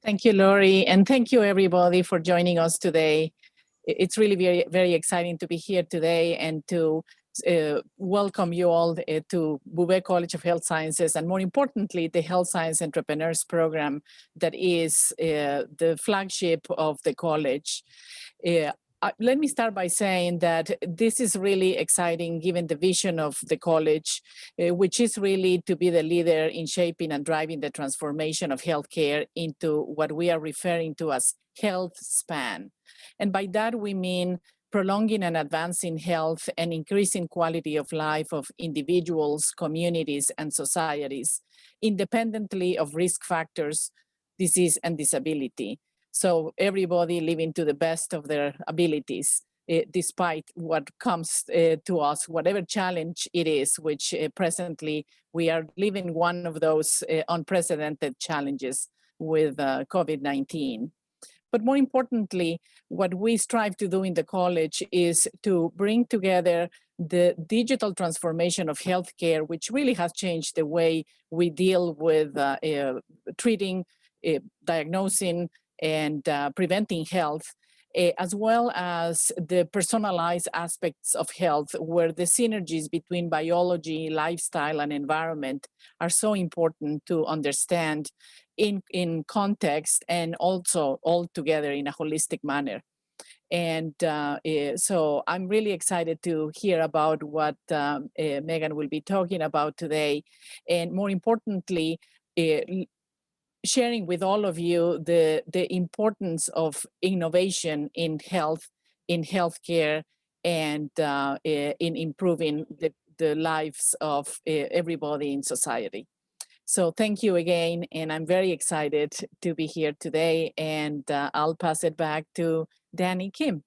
Thank you, Lori, and thank you everybody for joining us today. It's really very, very exciting to be here today and to welcome you all to Bouvé College of Health Sciences, and more importantly, the Health Science Entrepreneurs Program that is the flagship of the college. Let me start by saying that this is really exciting given the vision of the college, which is really to be the leader in shaping and driving the transformation of healthcare into what we are referring to as health span. And by that we mean prolonging and advancing health and increasing quality of life of individuals, communities, and societies, independently of risk factors, disease, and disability. So everybody living to the best of their abilities, despite what comes to us, whatever challenge it is, which presently we are living one of those unprecedented challenges with COVID-19. But more importantly, what we strive to do in the college is to bring together the digital transformation of healthcare, which really has changed the way we deal with treating, diagnosing, and preventing health, as well as the personalized aspects of health, where the synergies between biology, lifestyle, and environment are so important to understand in context and also all together in a holistic manner. And so I'm really excited to hear about what Megan will be talking about today. And more importantly, sharing with all of you the importance of innovation in health, in healthcare, and in improving the lives of everybody in society. So thank you again, and I'm very excited to be here today, and I'll pass it back to Danny Kim.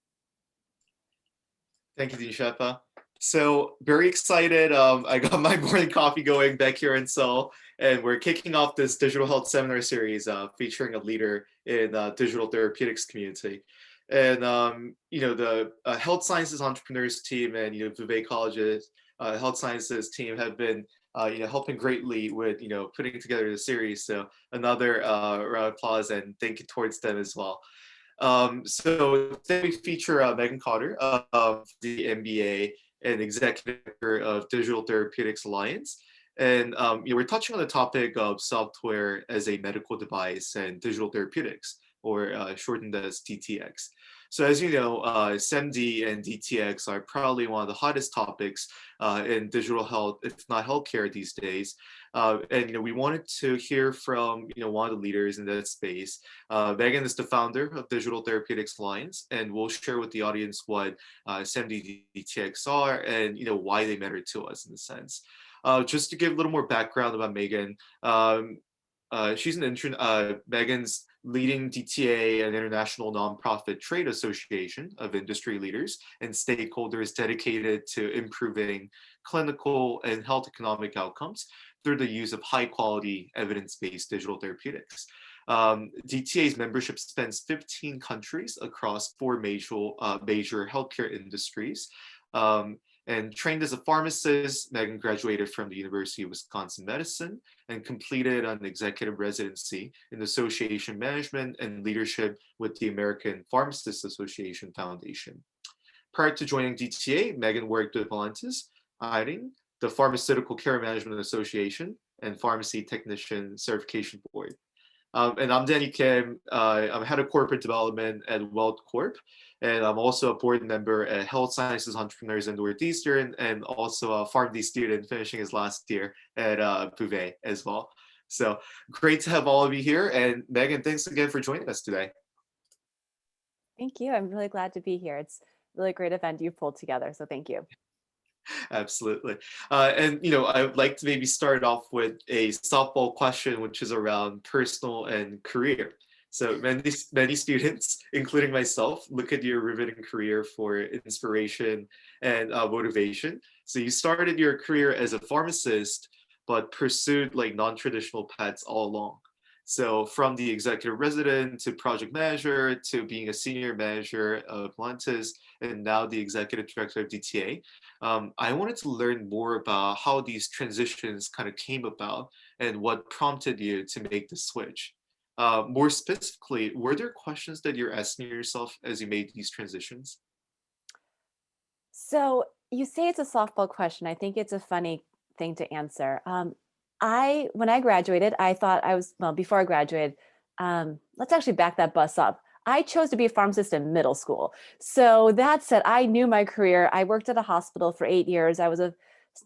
Thank you, Dishepa. So very excited. I got my morning coffee going back here in Seoul, and we're kicking off this digital health seminar series featuring a leader in digital therapeutics community. And the health sciences entrepreneurs team and Bouvé College's health sciences team have been helping greatly with putting together the series. So another round of applause and thank you towards them as well. So today we feature Megan Cotter of the MBA and executive director of Digital Therapeutics Alliance. And we're touching on the topic of software as a medical device and digital therapeutics, or shortened as DTX. So as you know, SEMD and DTX are probably one of the hottest topics in digital health, if not healthcare these days. And we wanted to hear from one of the leaders in that space. Megan is the founder of Digital Therapeutics Alliance, and we'll share with the audience what SEMD DTX are and why they matter to us in a sense. Just to give a little more background about Megan, she's an intern. Megan's leading DTA, an international nonprofit trade association of industry leaders and stakeholders dedicated to improving clinical and health economic outcomes through the use of high-quality evidence-based digital therapeutics. DTA's membership spans 15 countries across 4 major healthcare industries. And trained as a pharmacist, Megan graduated from the University of Wisconsin Medicine and completed an executive residency in association management and leadership with the American Pharmacists Association Foundation. Prior to joining DTA, Megan worked with Voluntis, IRING, the Pharmaceutical Care Management Association, and Pharmacy Technician Certification Board. And I'm Danny Kim. I'm head of corporate development at Wealth Corp. And I'm also a board member at Health Sciences Entrepreneurs in Northeastern, and also a PharmD student finishing his last year at Bouvé as well. So great to have all of you here. And Megan, thanks again for joining us today. Thank you. I'm really glad to be here. It's a really great event you've pulled together. So thank you. Absolutely. And I would like to maybe start off with a softball question, which is around personal and career. So many students, including myself, look at your riveting career for inspiration and motivation. So you started your career as a pharmacist, but pursued like non-traditional paths all along. So from the executive resident to project manager to being a senior manager of Voluntis and now the executive director of DTA, I wanted to learn more about how these transitions kind of came about and what prompted you to make the switch. More specifically, were there questions that you're asking yourself as you made these transitions? So you say it's a softball question. I think it's a funny thing to answer. When I graduated, I thought I was, well, before I graduated, let's actually back that bus up. I chose to be a pharmacist in middle school. So that said, I knew my career. I worked at a hospital for 8 years. I was a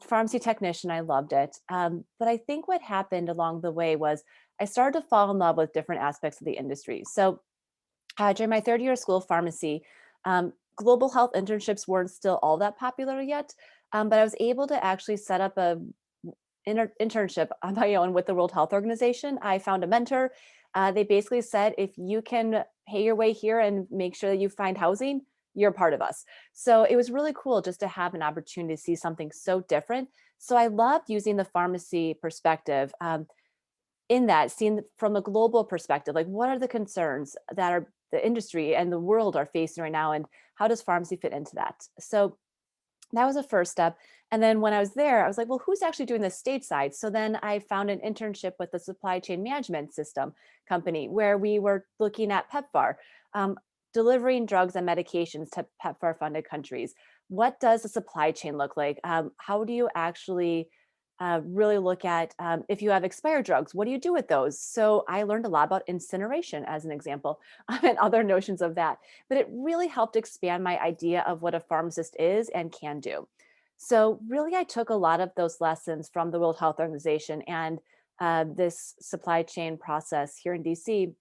pharmacy technician. I loved it. But I think what happened along the way was I started to fall in love with different aspects of the industry. So during my third year of school of pharmacy, global health internships weren't still all that popular yet, but I was able to actually set up a internship on my own with the World Health Organization. I found a mentor. They basically said, if you can pay your way here and make sure that you find housing, you're part of us. So it was really cool just to have an opportunity to see something so different. So I loved using the pharmacy perspective. In that, seen from a global perspective, like what are the concerns that are the industry and the world are facing right now, and how does pharmacy fit into that? So that was a first step. And then when I was there, I was like, well, who's actually doing this stateside? So then I found an internship with the supply chain management system company where we were looking at PEPFAR, um, delivering drugs and medications to PEPFAR funded countries. What does the supply chain look like? How do you actually really look at if you have expired drugs, what do you do with those? So I learned a lot about incineration as an example and other notions of that. But it really helped expand my idea of what a pharmacist is and can do. So really, I took a lot of those lessons from the World Health Organization and this supply chain process here in DC,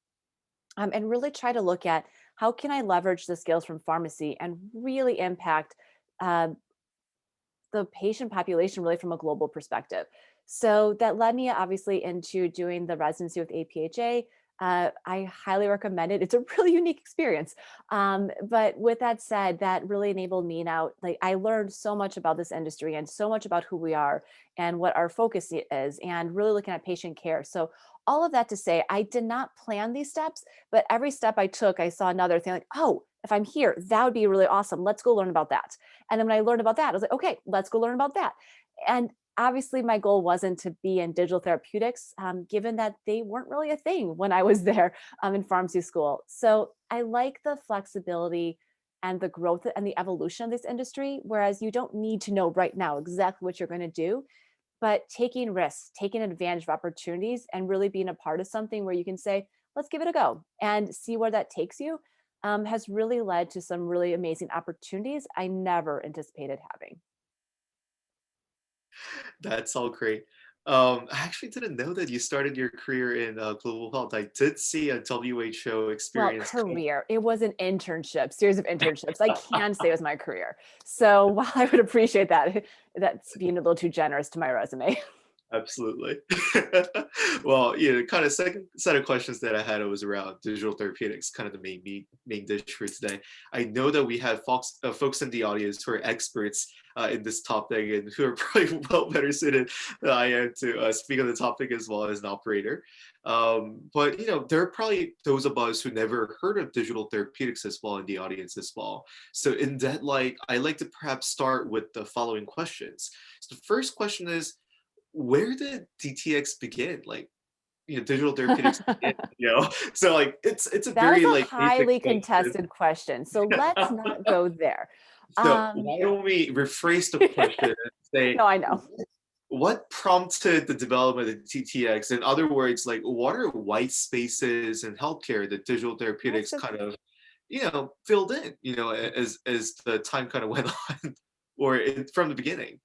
and really try to look at how can I leverage the skills from pharmacy and really impact uh, the patient population really from a global perspective. So that led me obviously into doing the residency with APHA. I highly recommend it. It's a really unique experience. But with that said, that really enabled me now, like I learned so much about this industry and so much about who we are and what our focus is and really looking at patient care. So all of that to say, I did not plan these steps, but every step I took, I saw another thing like, oh, if I'm here, that would be really awesome. Let's go learn about that. And then when I learned about that, I was like, okay, let's go learn about that. And obviously, my goal wasn't to be in digital therapeutics, given that they weren't really a thing when I was there in pharmacy school. So I like the flexibility and the growth and the evolution of this industry, whereas you don't need to know right now exactly what you're going to do, but taking risks, taking advantage of opportunities, and really being a part of something where you can say, let's give it a go and see where that takes you, has really led to some really amazing opportunities I never anticipated having. That's all great. I actually didn't know that you started your career in global health. I did see a WHO Well, experience. career, it was an internship, series of internships. I can say it was my career. So while I would appreciate that, that's being a little too generous to my resume. Absolutely. Well, kind of second set of questions that I had was around digital therapeutics, kind of the main dish for today. I know that we have folks in the audience who are experts in this topic and who are probably well better suited than I am to speak on the topic as well as an operator. But there are probably those of us who never heard of digital therapeutics as well in the audience as well. So in that light, I like to perhaps start with the following questions. So the first question is, where did DTX begin? Like, digital therapeutics begin, So like it's a That was very a like basic highly question. contested question. So let's not go there. So Um, why don't we rephrase the question and say, no, I know. what prompted the development of TTX? In other words, like what are white spaces in healthcare that digital That's therapeutics a kind of, filled in, as the time kind of went on, or from the beginning.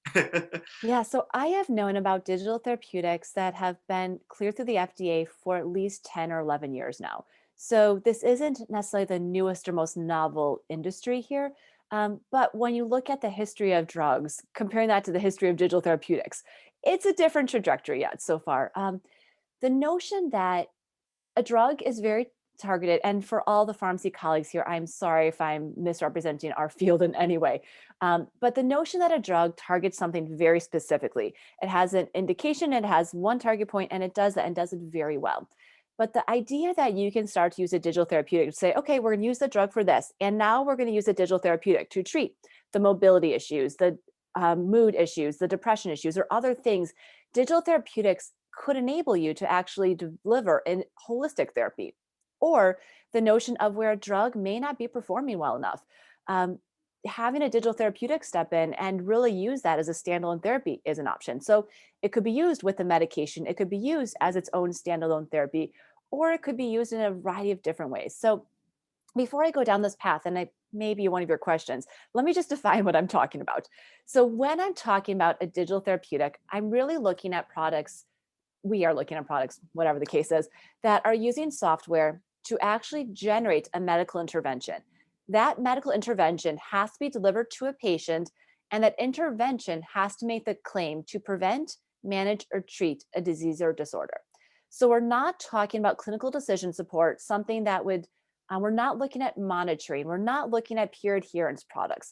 Yeah, so I have known about digital therapeutics that have been cleared through the FDA for at least 10 or 11 years now. So this isn't necessarily the newest or most novel industry here. But when you look at the history of drugs, comparing that to the history of digital therapeutics, it's a different trajectory yet so far. The notion that a drug is very targeted, and for all the pharmacy colleagues here, I'm sorry if I'm misrepresenting our field in any way, but the notion that a drug targets something very specifically, it has an indication, it has one target point, and it does that and does it very well. But the idea that you can start to use a digital therapeutic to say, okay, we're going to use the drug for this, and now we're going to use a digital therapeutic to treat the mobility issues, the mood issues, the depression issues, or other things. Digital therapeutics could enable you to actually deliver a holistic therapy, or the notion of where a drug may not be performing well enough. Um, Having a digital therapeutic step in and really use that as a standalone therapy is an option. So it could be used with the medication, it could be used as its own standalone therapy, or it could be used in a variety of different ways. So before I go down this path, and I maybe one of your questions, let me just define what I'm talking about. So when I'm talking about a digital therapeutic, I'm really looking at products, we are looking at products, whatever the case is, that are using software to actually generate a medical intervention. That medical intervention has to be delivered to a patient, and that intervention has to make the claim to prevent, manage, or treat a disease or disorder. So we're not talking about clinical decision support, something that would, we're not looking at monitoring, we're not looking at peer adherence products,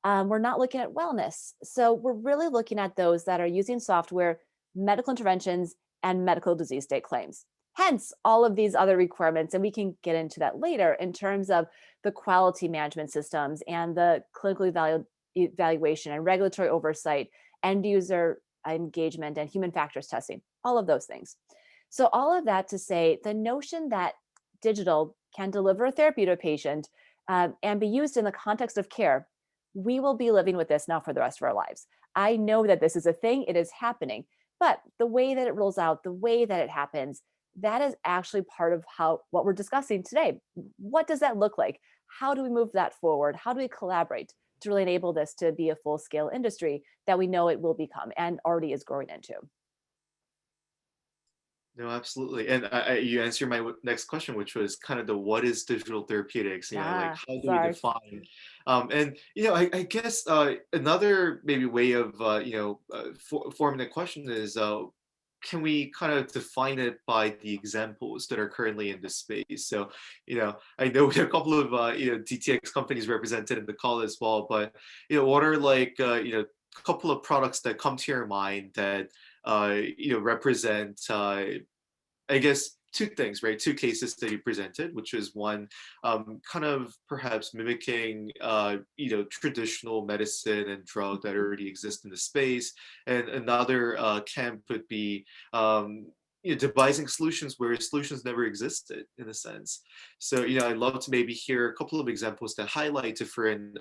we're not looking at wellness. So we're really looking at those that are using software, medical interventions, and medical disease state claims. Hence, all of these other requirements, and we can get into that later in terms of the quality management systems and the clinical evaluation and regulatory oversight, end user engagement, and human factors testing, all of those things. So all of that to say, the notion that digital can deliver a therapy to a patient and be used in the context of care, we will be living with this now for the rest of our lives. I know that this is a thing, it is happening, but the way that it rolls out, the way that it happens, that is actually part of what we're discussing today. What does that look like? How do we move that forward? How do we collaborate to really enable this to be a full-scale industry that we know it will become and already is growing into? No, absolutely. And you answered my next question, which was kind of the what is digital therapeutics? You know, like how do we Sorry. define? And I guess another maybe way of forming the question is can we kind of define it by the examples that are currently in this space? So, I know we have a couple of DTX companies represented in the call as well, but what are like a couple of products that come to your mind that represent I guess two things, right? Two cases that you presented, which is one kind of perhaps mimicking, traditional medicine and drug that already exist in the space, and another camp would be devising solutions where solutions never existed in a sense. So, I'd love to maybe hear a couple of examples that highlight different,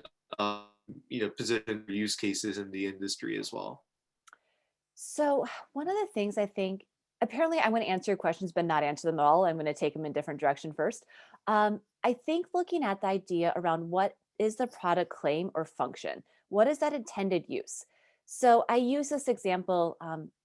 position use cases in the industry as well. So one of the things I think, apparently I'm going to answer your questions, but not answer them all. I'm going to take them in a different direction first. I think looking at the idea around what is the product claim or function, what is that intended use? So I use this example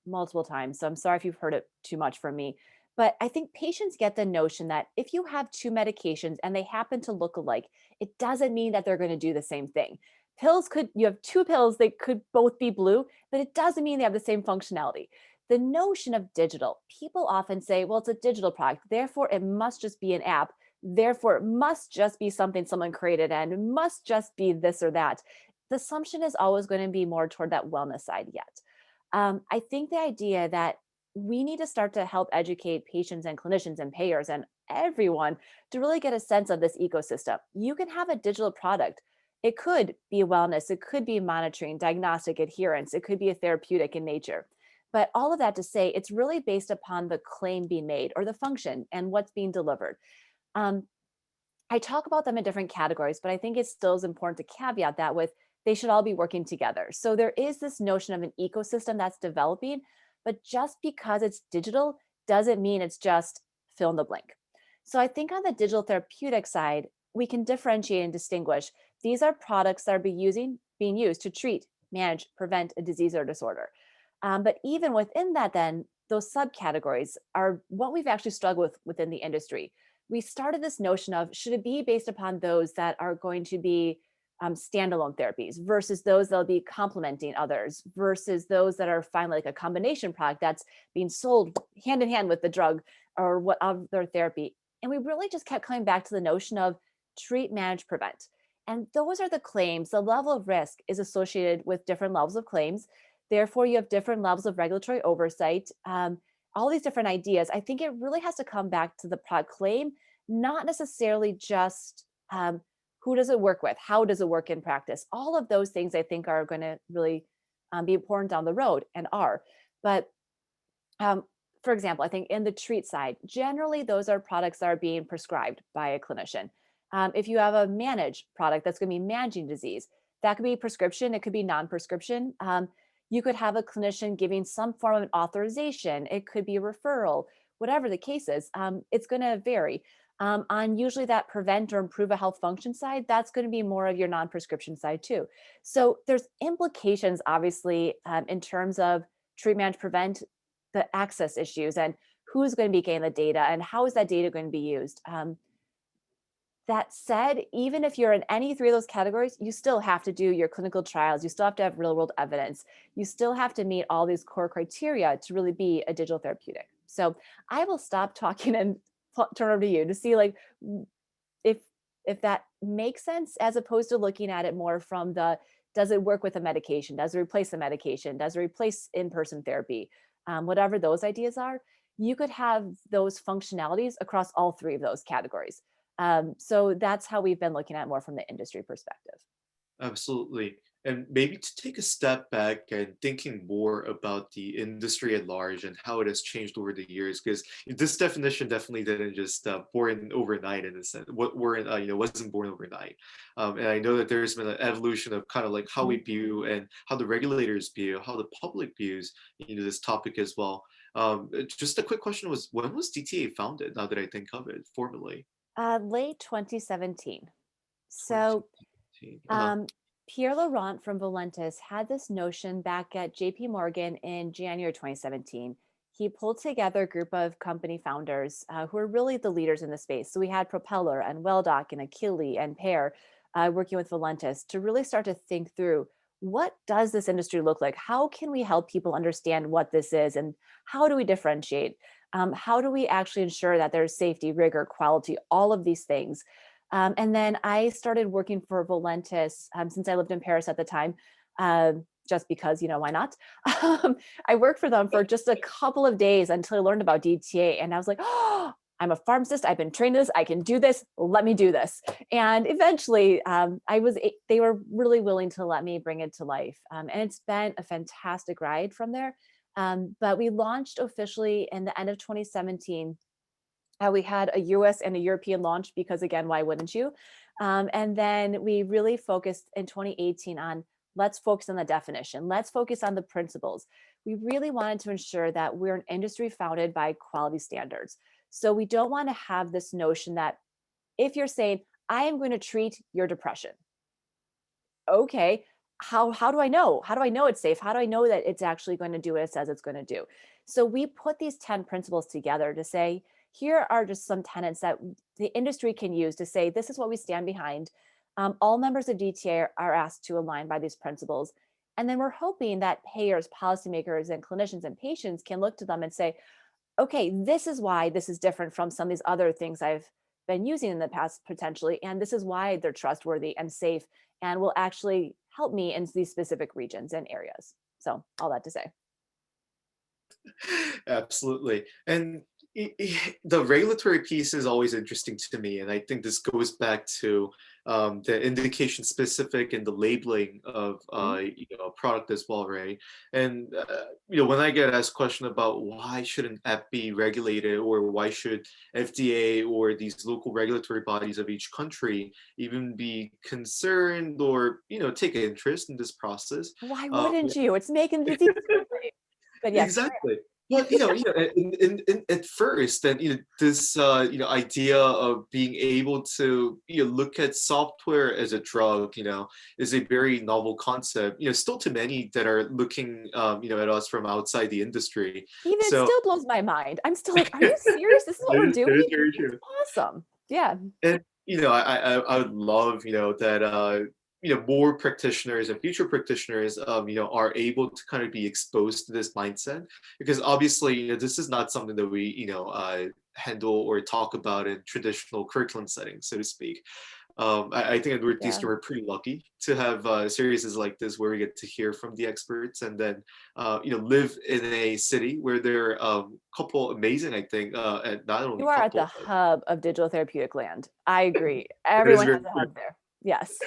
multiple times. So I'm sorry if you've heard it too much from me, but I think patients get the notion that if you have two medications and they happen to look alike, it doesn't mean that they're going to do the same thing. You have two pills, they could both be blue, but it doesn't mean they have the same functionality. The notion of digital, people often say, well, it's a digital product, therefore it must just be an app, therefore it must just be something someone created, and it must just be this or that. The assumption is always going to be more toward that wellness side yet. I think the idea that we need to start to help educate patients and clinicians and payers and everyone to really get a sense of this ecosystem. You can have a digital product. It could be wellness, it could be monitoring, diagnostic adherence, it could be a therapeutic in nature. But all of that to say, it's really based upon the claim being made or the function and what's being delivered. Um, I talk about them in different categories, but I think it still is important to caveat that with they should all be working together. So there is this notion of an ecosystem that's developing, but just because it's digital doesn't mean it's just fill in the blank. So I think on the digital therapeutic side, we can differentiate and distinguish. These are products that are being used to treat, manage, prevent a disease or disorder. But even within that, then those subcategories are what we've actually struggled with within the industry. We started this notion of should it be based upon those that are going to be standalone therapies versus those that'll be complementing others versus those that are finally like a combination product that's being sold hand in hand with the drug or what other therapy. And we really just kept coming back to the notion of treat, manage, prevent. And those are the claims. The level of risk is associated with different levels of claims. Therefore, you have different levels of regulatory oversight, all these different ideas. I think it really has to come back to the product claim, not necessarily just who does it work with? How does it work in practice? All of those things I think are going to really be important down the road and are. But for example, I think in the treat side, generally those are products that are being prescribed by a clinician. If you have a manage product that's going to be managing disease, that could be prescription, it could be non-prescription. You could have a clinician giving some form of an authorization, it could be a referral, whatever the case is, it's going to vary. On usually that prevent or improve a health function side, that's going to be more of your non-prescription side too. So there's implications, obviously, in terms of treat, manage, prevent, the access issues, and who's going to be getting the data and how is that data going to be used. That said, even if you're in any three of those categories, you still have to do your clinical trials. You still have to have real world evidence. You still have to meet all these core criteria to really be a digital therapeutic. So I will stop talking and turn over to you to see like if that makes sense, as opposed to looking at it more from the, does it work with a medication? Does it replace the medication? Does it replace in-person therapy? Whatever those ideas are, you could have those functionalities across all three of those categories. So that's how we've been looking at more from the industry perspective. Absolutely. And maybe to take a step back and thinking more about the industry at large and how it has changed over the years, because this definition definitely didn't just born overnight in a sense. What weren't wasn't born overnight. And I know that there's been an evolution of kind of like how we view and how the regulators view, how the public views this topic as well. Just a quick question was, when was DTA founded? Now that I think of it formally. Late 2017. So 2017. Uh-huh. Pierre Laurent from Volantis had this notion back at JP Morgan in January 2017. He pulled together a group of company founders who are really the leaders in the space. So we had Propeller and WellDoc and Achille and Pear working with Volantis to really start to think through, what does this industry look like? How can we help people understand what this is, and how do we differentiate? How do we actually ensure that there's safety, rigor, quality, all of these things? And then I started working for Volantis since I lived in Paris at the time, just because, why not? I worked for them for just a couple of days until I learned about DTA. And I was like, oh, I'm a pharmacist. I've been trained in this. I can do this. Let me do this. And eventually they were really willing to let me bring it to life. And it's been a fantastic ride from there. But we launched officially in the end of 2017. We had a US and a European launch because, again, why wouldn't you? And then we really focused in 2018 on, let's focus on the definition. Let's focus on the principles. We really wanted to ensure that we're an industry founded by quality standards. So we don't want to have this notion that if you're saying, I am going to treat your depression, okay, how do I know? How do I know it's safe? How do I know that it's actually going to do what it says it's going to do? So we put these 10 principles together to say, here are just some tenets that the industry can use to say, this is what we stand behind. All members of DTA are asked to align by these principles. And then we're hoping that payers, policymakers, and clinicians and patients can look to them and say, okay, this is why this is different from some of these other things I've been using in the past potentially. And this is why they're trustworthy and safe and will actually help me in these specific regions and areas. So all that to say. Absolutely. And the regulatory piece is always interesting to me, and I think this goes back to the indication specific and the labeling of a product as well, right? And when I get asked a question about why shouldn't app be regulated, or why should FDA or these local regulatory bodies of each country even be concerned or take an interest in this process? Why wouldn't you? It's making the disease great. But yes, exactly. But at first, then this idea of being able to look at software as a drug, is a very novel concept. Still to many that are looking at us from outside the industry. Even it still blows my mind. I'm still like, are you serious? This is what we're doing? It is very true. It's awesome. Yeah. And I would love that more practitioners and future practitioners, are able to kind of be exposed to this mindset, because obviously, this is not something that we, handle or talk about in traditional curriculum settings, so to speak. I think at Northeastern, we're pretty lucky to have series like this where we get to hear from the experts, and then, live in a city where there are a couple amazing, I think, and not only you are couple, at the hub of digital therapeutic land. I agree. Everyone has a hub there. Yes.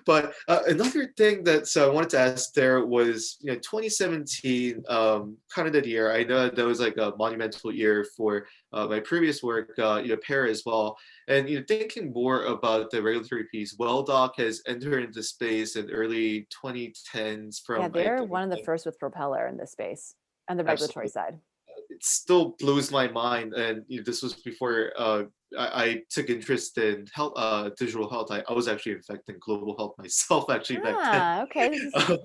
But another thing that I wanted to ask there was, 2017, kind of that year. I know that was like a monumental year for my previous work, pair as well. And thinking more about the regulatory piece, WellDoc has entered into space in early 2010s Yeah, from, I they're think, one of the first with Propeller in this space on the regulatory absolutely. side. It still blows my mind, and this was before I took interest in health, digital health. I was actually in fact in global health myself actually back then. Ah, okay. This is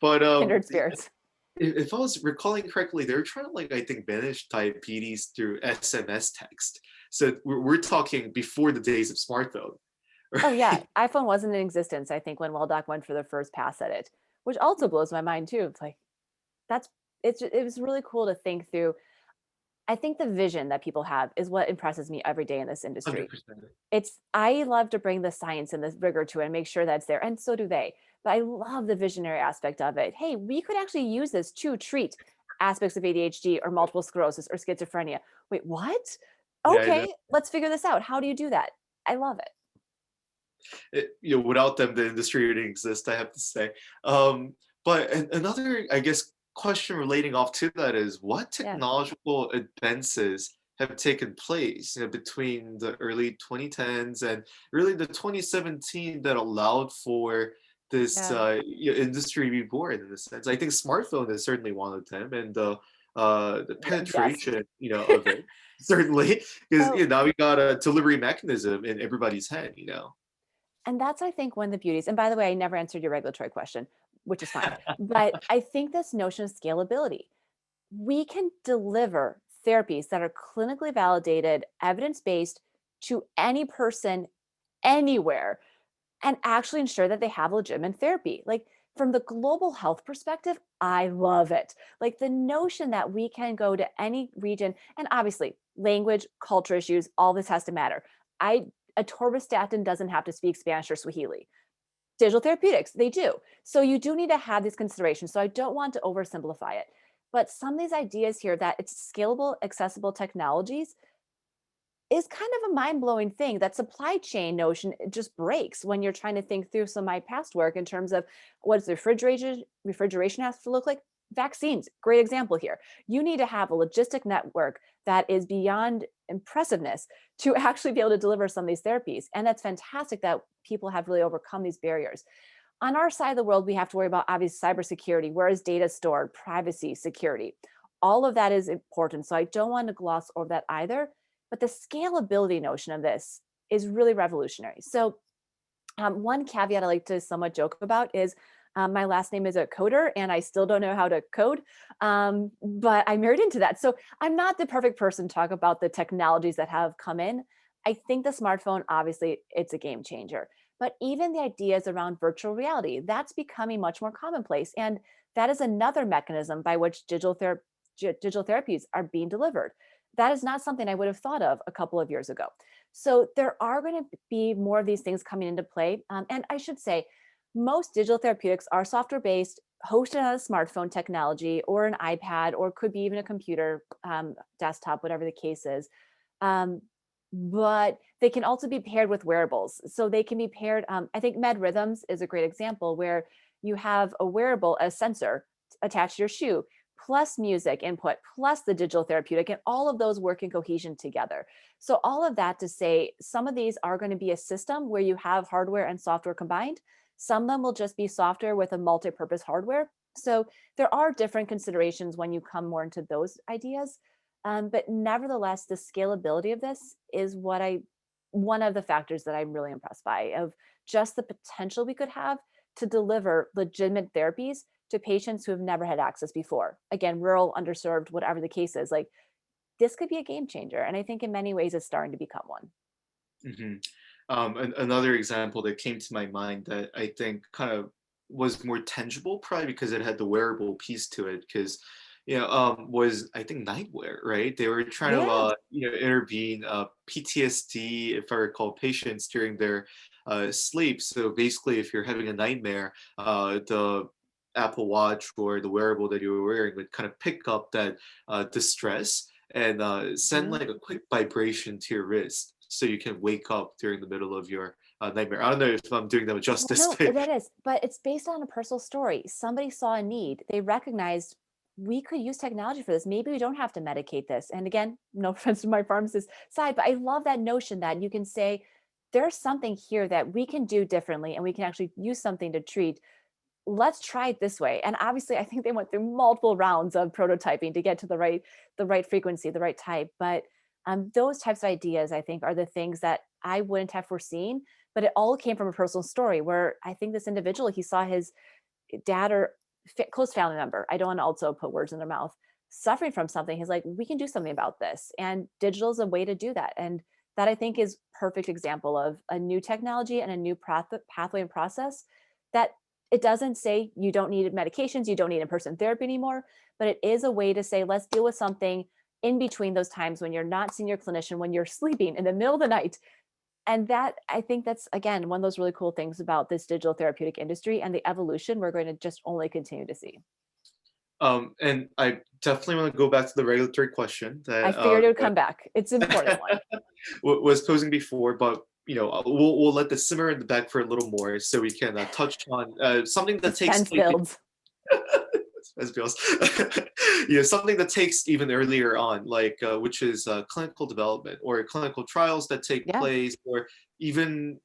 But kindred spirits. if I was recalling correctly, they were trying to, like, I think, manage diabetes through SMS text. So we're talking before the days of smartphone. Oh yeah, Right? iPhone wasn't in existence, I think, when WellDoc went for their first pass at it, which also blows my mind too. It's like that's it was really cool to think through. I think the vision that people have is what impresses me every day in this industry. 100%. It's I love to bring the science and the rigor to it and make sure that's there, and so do they. But I love the visionary aspect of it. Hey, we could actually use this to treat aspects of ADHD or multiple sclerosis or schizophrenia. Wait, what? Yeah, I know. Okay, let's figure this out. How do you do that? I love it. Without them, the industry wouldn't exist, I have to say. But another, I guess, question relating off to that is, what Yeah. technological advances have taken place, between the early 2010s and really the 2017 that allowed for this Yeah. industry to be born in a sense? I think smartphone is certainly one of them, and the Yes. penetration, of it certainly, because So, now we got a delivery mechanism in everybody's hand. and that's, I think, one of the beauties. And by the way, I never answered your regulatory question, which is fine. But I think this notion of scalability, we can deliver therapies that are clinically validated, evidence based to any person anywhere and actually ensure that they have legitimate therapy. Like from the global health perspective, I love it. Like the notion that we can go to any region, and obviously language, culture issues, all this has to matter. I Atorvastatin doesn't have to speak Spanish or Swahili. Digital therapeutics, they do. So you do need to have these considerations. So I don't want to oversimplify it. But some of these ideas here that it's scalable, accessible technologies is kind of a mind-blowing thing. That supply chain notion, it just breaks when you're trying to think through some of my past work in terms of what does the refrigeration has to look like. Vaccines, great example here. You need to have a logistic network that is beyond impressiveness to actually be able to deliver some of these therapies, and that's fantastic that people have really overcome these barriers. On our side of the world, we have to worry about obvious cybersecurity. Where is data stored? Privacy, security. All of that is important. So I don't want to gloss over that either. But the scalability notion of this is really revolutionary. So one caveat I like to somewhat joke about is my last name is a coder and I still don't know how to code, but I married into that. So I'm not the perfect person to talk about the technologies that have come in. I think the smartphone, obviously, it's a game changer. But even the ideas around virtual reality, that's becoming much more commonplace. And that is another mechanism by which digital therapies are being delivered. That is not something I would have thought of a couple of years ago. So there are going to be more of these things coming into play. And I should say, most digital therapeutics are software based, hosted on a smartphone technology or an iPad, or could be even a computer, desktop, whatever the case is. Um, but they can also be paired with wearables. So they can be paired. I think Med Rhythms is a great example where you have a wearable, a sensor attached to your shoe, plus music input, plus the digital therapeutic, and all of those work in cohesion together. So all of that to say, some of these are going to be a system where you have hardware and software combined. Some of them will just be software with a multi-purpose hardware. So there are different considerations when you come more into those ideas. But nevertheless, the scalability of this is one of the factors that I'm really impressed by, of just the potential we could have to deliver legitimate therapies to patients who have never had access before. Again, rural, underserved, whatever the case is, like this could be a game changer. And I think in many ways it's starting to become one. Hmm. Another example that came to my mind that I think kind of was more tangible, probably because it had the wearable piece to it, because was, I think, nightwear, right? They were trying to Yeah. intervene PTSD, if I recall, patients during their sleep. So basically, if you're having a nightmare, the Apple Watch or the wearable that you were wearing would kind of pick up that distress and send Mhm. like a quick vibration to your wrist so you can wake up during the middle of your nightmare. I don't know if I'm doing them justice. No, that is, but it's based on a personal story. Somebody saw a need. They recognized we could use technology for this. Maybe we don't have to medicate this. And again, no offense to my pharmacist side, but I love that notion that you can say, there's something here that we can do differently and we can actually use something to treat. Let's try it this way. And obviously I think they went through multiple rounds of prototyping to get to the right frequency, the right type. But those types of ideas, I think, are the things that I wouldn't have foreseen, but it all came from a personal story where I think this individual, he saw his dad or close family member, I don't want to also put words in their mouth, suffering from something. He's like, we can do something about this. And digital is a way to do that. And that I think is perfect example of a new technology and a new pathway and process that it doesn't say you don't need medications, you don't need in-person therapy anymore, but it is a way to say, let's deal with something in between those times when you're not seeing your clinician, when you're sleeping in the middle of the night. And that, I think that's, again, one of those really cool things about this digital therapeutic industry and the evolution we're going to just only continue to see. And I definitely want to go back to the regulatory question that I figured it would come back. It's an important one. was posing before, but we'll let this simmer in the back for a little more so we can touch on something that takes builds. as Bill's, something that takes even earlier on, like which is clinical development or clinical trials that take place, or even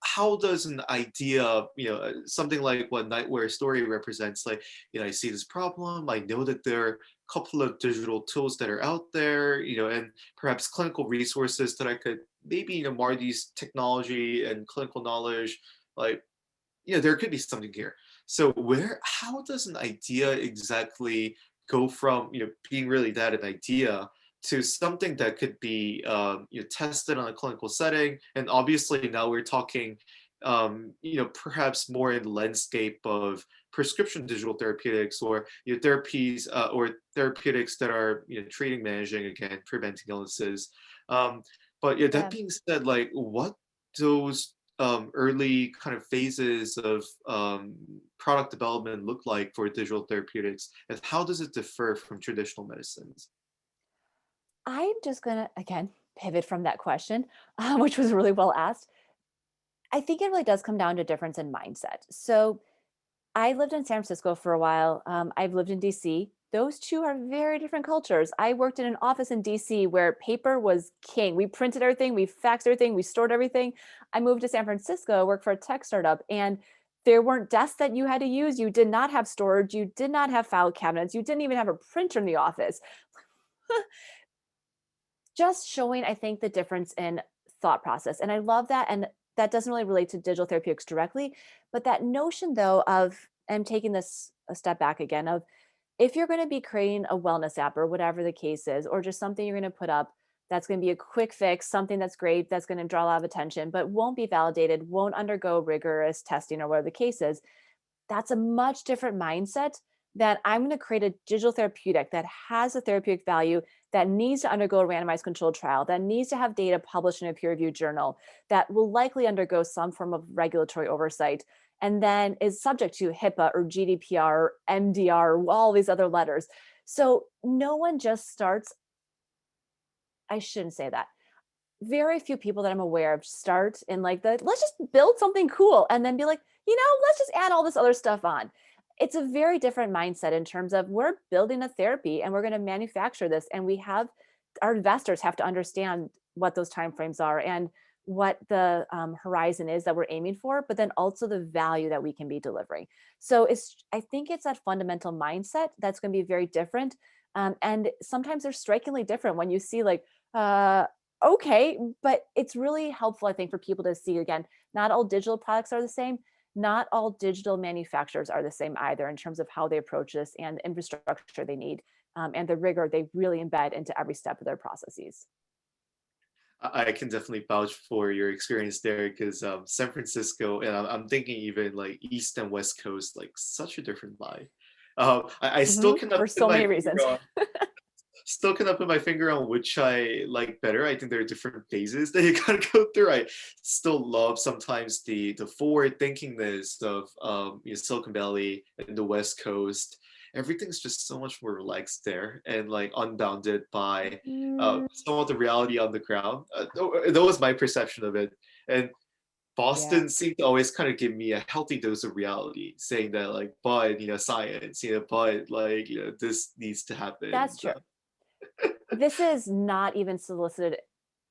how does an idea, something like what Nightwear Story represents, like, I see this problem, I know that there are a couple of digital tools that are out there, and perhaps clinical resources that I could maybe, Marty's technology and clinical knowledge, like, there could be something here. So how does an idea exactly go from, being really that an idea to something that could be tested on a clinical setting? And obviously now we're talking, perhaps more in the landscape of prescription digital therapeutics, or therapies or therapeutics that are treating, managing, again, preventing illnesses. But that being said, like, what those early kind of phases of product development look like for digital therapeutics, and how does it differ from traditional medicines? I'm just going to, again, pivot from that question, which was really well asked. I think it really does come down to a difference in mindset. So I lived in San Francisco for a while. I've lived in DC. Those two are very different cultures. I worked in an office in DC where paper was king. We printed everything, we faxed everything, we stored everything. I moved to San Francisco, worked for a tech startup, and there weren't desks that you had to use. You did not have storage. You did not have file cabinets. You didn't even have a printer in the office. Just showing, I think, the difference in thought process. And I love that. And that doesn't really relate to digital therapeutics directly, but that notion though of, I'm taking this a step back again, of if you're going to be creating a wellness app or whatever the case is, or just something you're going to put up that's going to be a quick fix, something that's great, that's going to draw a lot of attention, but won't be validated, won't undergo rigorous testing or whatever the case is, that's a much different mindset that I'm going to create a digital therapeutic that has a therapeutic value, that needs to undergo a randomized controlled trial, that needs to have data published in a peer-reviewed journal, that will likely undergo some form of regulatory oversight, and then is subject to HIPAA or GDPR or MDR, or all these other letters. So no one just starts, I shouldn't say that. Very few people that I'm aware of start in like let's just build something cool and then be like, let's just add all this other stuff on. It's a very different mindset in terms of we're building a therapy and we're going to manufacture this, and our investors have to understand what those timeframes are and what the horizon is that we're aiming for, but then also the value that we can be delivering. So I think it's that fundamental mindset that's going to be very different. And sometimes they're strikingly different when you see like, okay, but it's really helpful, I think, for people to see, again, not all digital products are the same. Not all digital manufacturers are the same either in terms of how they approach this and the infrastructure they need, and the rigor they really embed into every step of their processes. I can definitely vouch for your experience there, because San Francisco, and I'm thinking even like East and West Coast, like such a different vibe. I still cannot for so many reasons. Still cannot put my finger on which I like better. I think there are different phases that you gotta go through. I still love sometimes the forward thinkingness of Silicon Valley and the West Coast. Everything's just so much more relaxed there and like unbounded by some of the reality on the ground. That was my perception of it. And Boston seemed to always kind of give me a healthy dose of reality, saying that like, but science, but like, this needs to happen. That's true. This is not even solicited.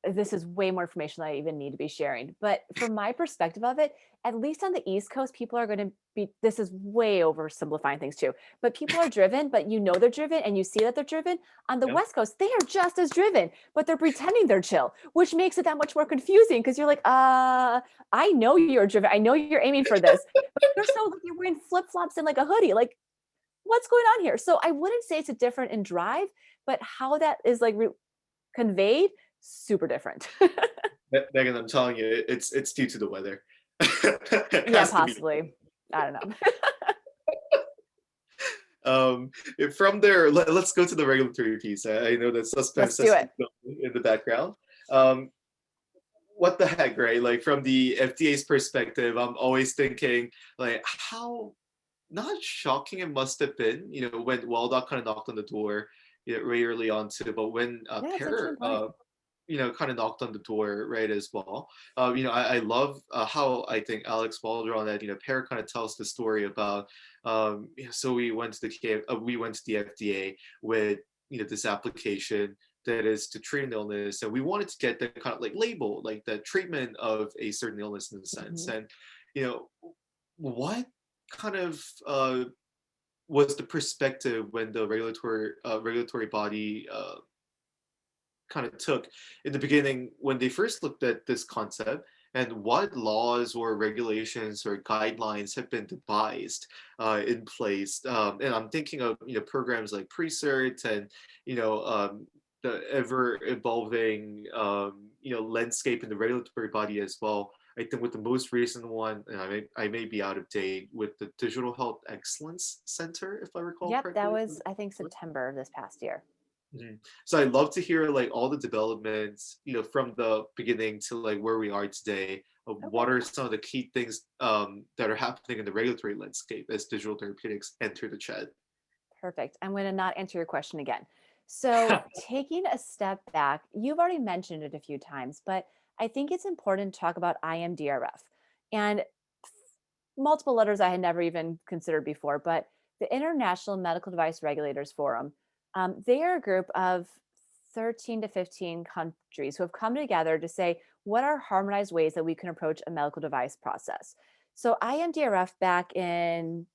This is way more information that I even need to be sharing. But from my perspective of it, at least on the East Coast, people are going to be, this is way oversimplifying things too, but people are driven, but they're driven and you see that they're driven. On the West Coast, they are just as driven, but they're pretending they're chill, which makes it that much more confusing because you're like, I know you're driven. I know you're aiming for this, but you're wearing flip-flops and like a hoodie. Like, what's going on here? So I wouldn't say it's a different in drive, but how that is like conveyed, super different. Megan, I'm telling you, it's due to the weather. Yeah, possibly. I don't know. From there, let's go to the regulatory piece. I know that suspense Let's do it. in the background. What the heck, right? Like from the FDA's perspective, I'm always thinking like how not shocking it must have been, when WellDoc kind of knocked on the door very early on too, but when Pear kind of knocked on the door right as well. I love how I think Alex Waldron that Pear kind of tells the story about. So we went to the FDA with this application that is to treat an illness, and we wanted to get the kind of like label, like the treatment of a certain illness in a sense. And what kind of was the perspective when the regulatory body kind of took in the beginning when they first looked at this concept, and what laws or regulations or guidelines have been devised in place? And I'm thinking of programs like Pre-Cert and the ever evolving landscape in the regulatory body as well. I think with the most recent one, and I may be out of date, with the Digital Health Excellence Center, if I recall correctly. That was, I think, September this past year. Mm-hmm. So I'd love to hear like all the developments, from the beginning to like where we are today. What are some of the key things that are happening in the regulatory landscape as digital therapeutics enter the chat? Perfect. I'm going to not answer your question again. So taking a step back, you've already mentioned it a few times, but I think it's important to talk about Imdrf and multiple letters I had never even considered before, but the International Medical Device Regulators Forum. They are a group of 13 to 15 countries who have come together to say, what are harmonized ways that we can approach a medical device process? So Imdrf back in,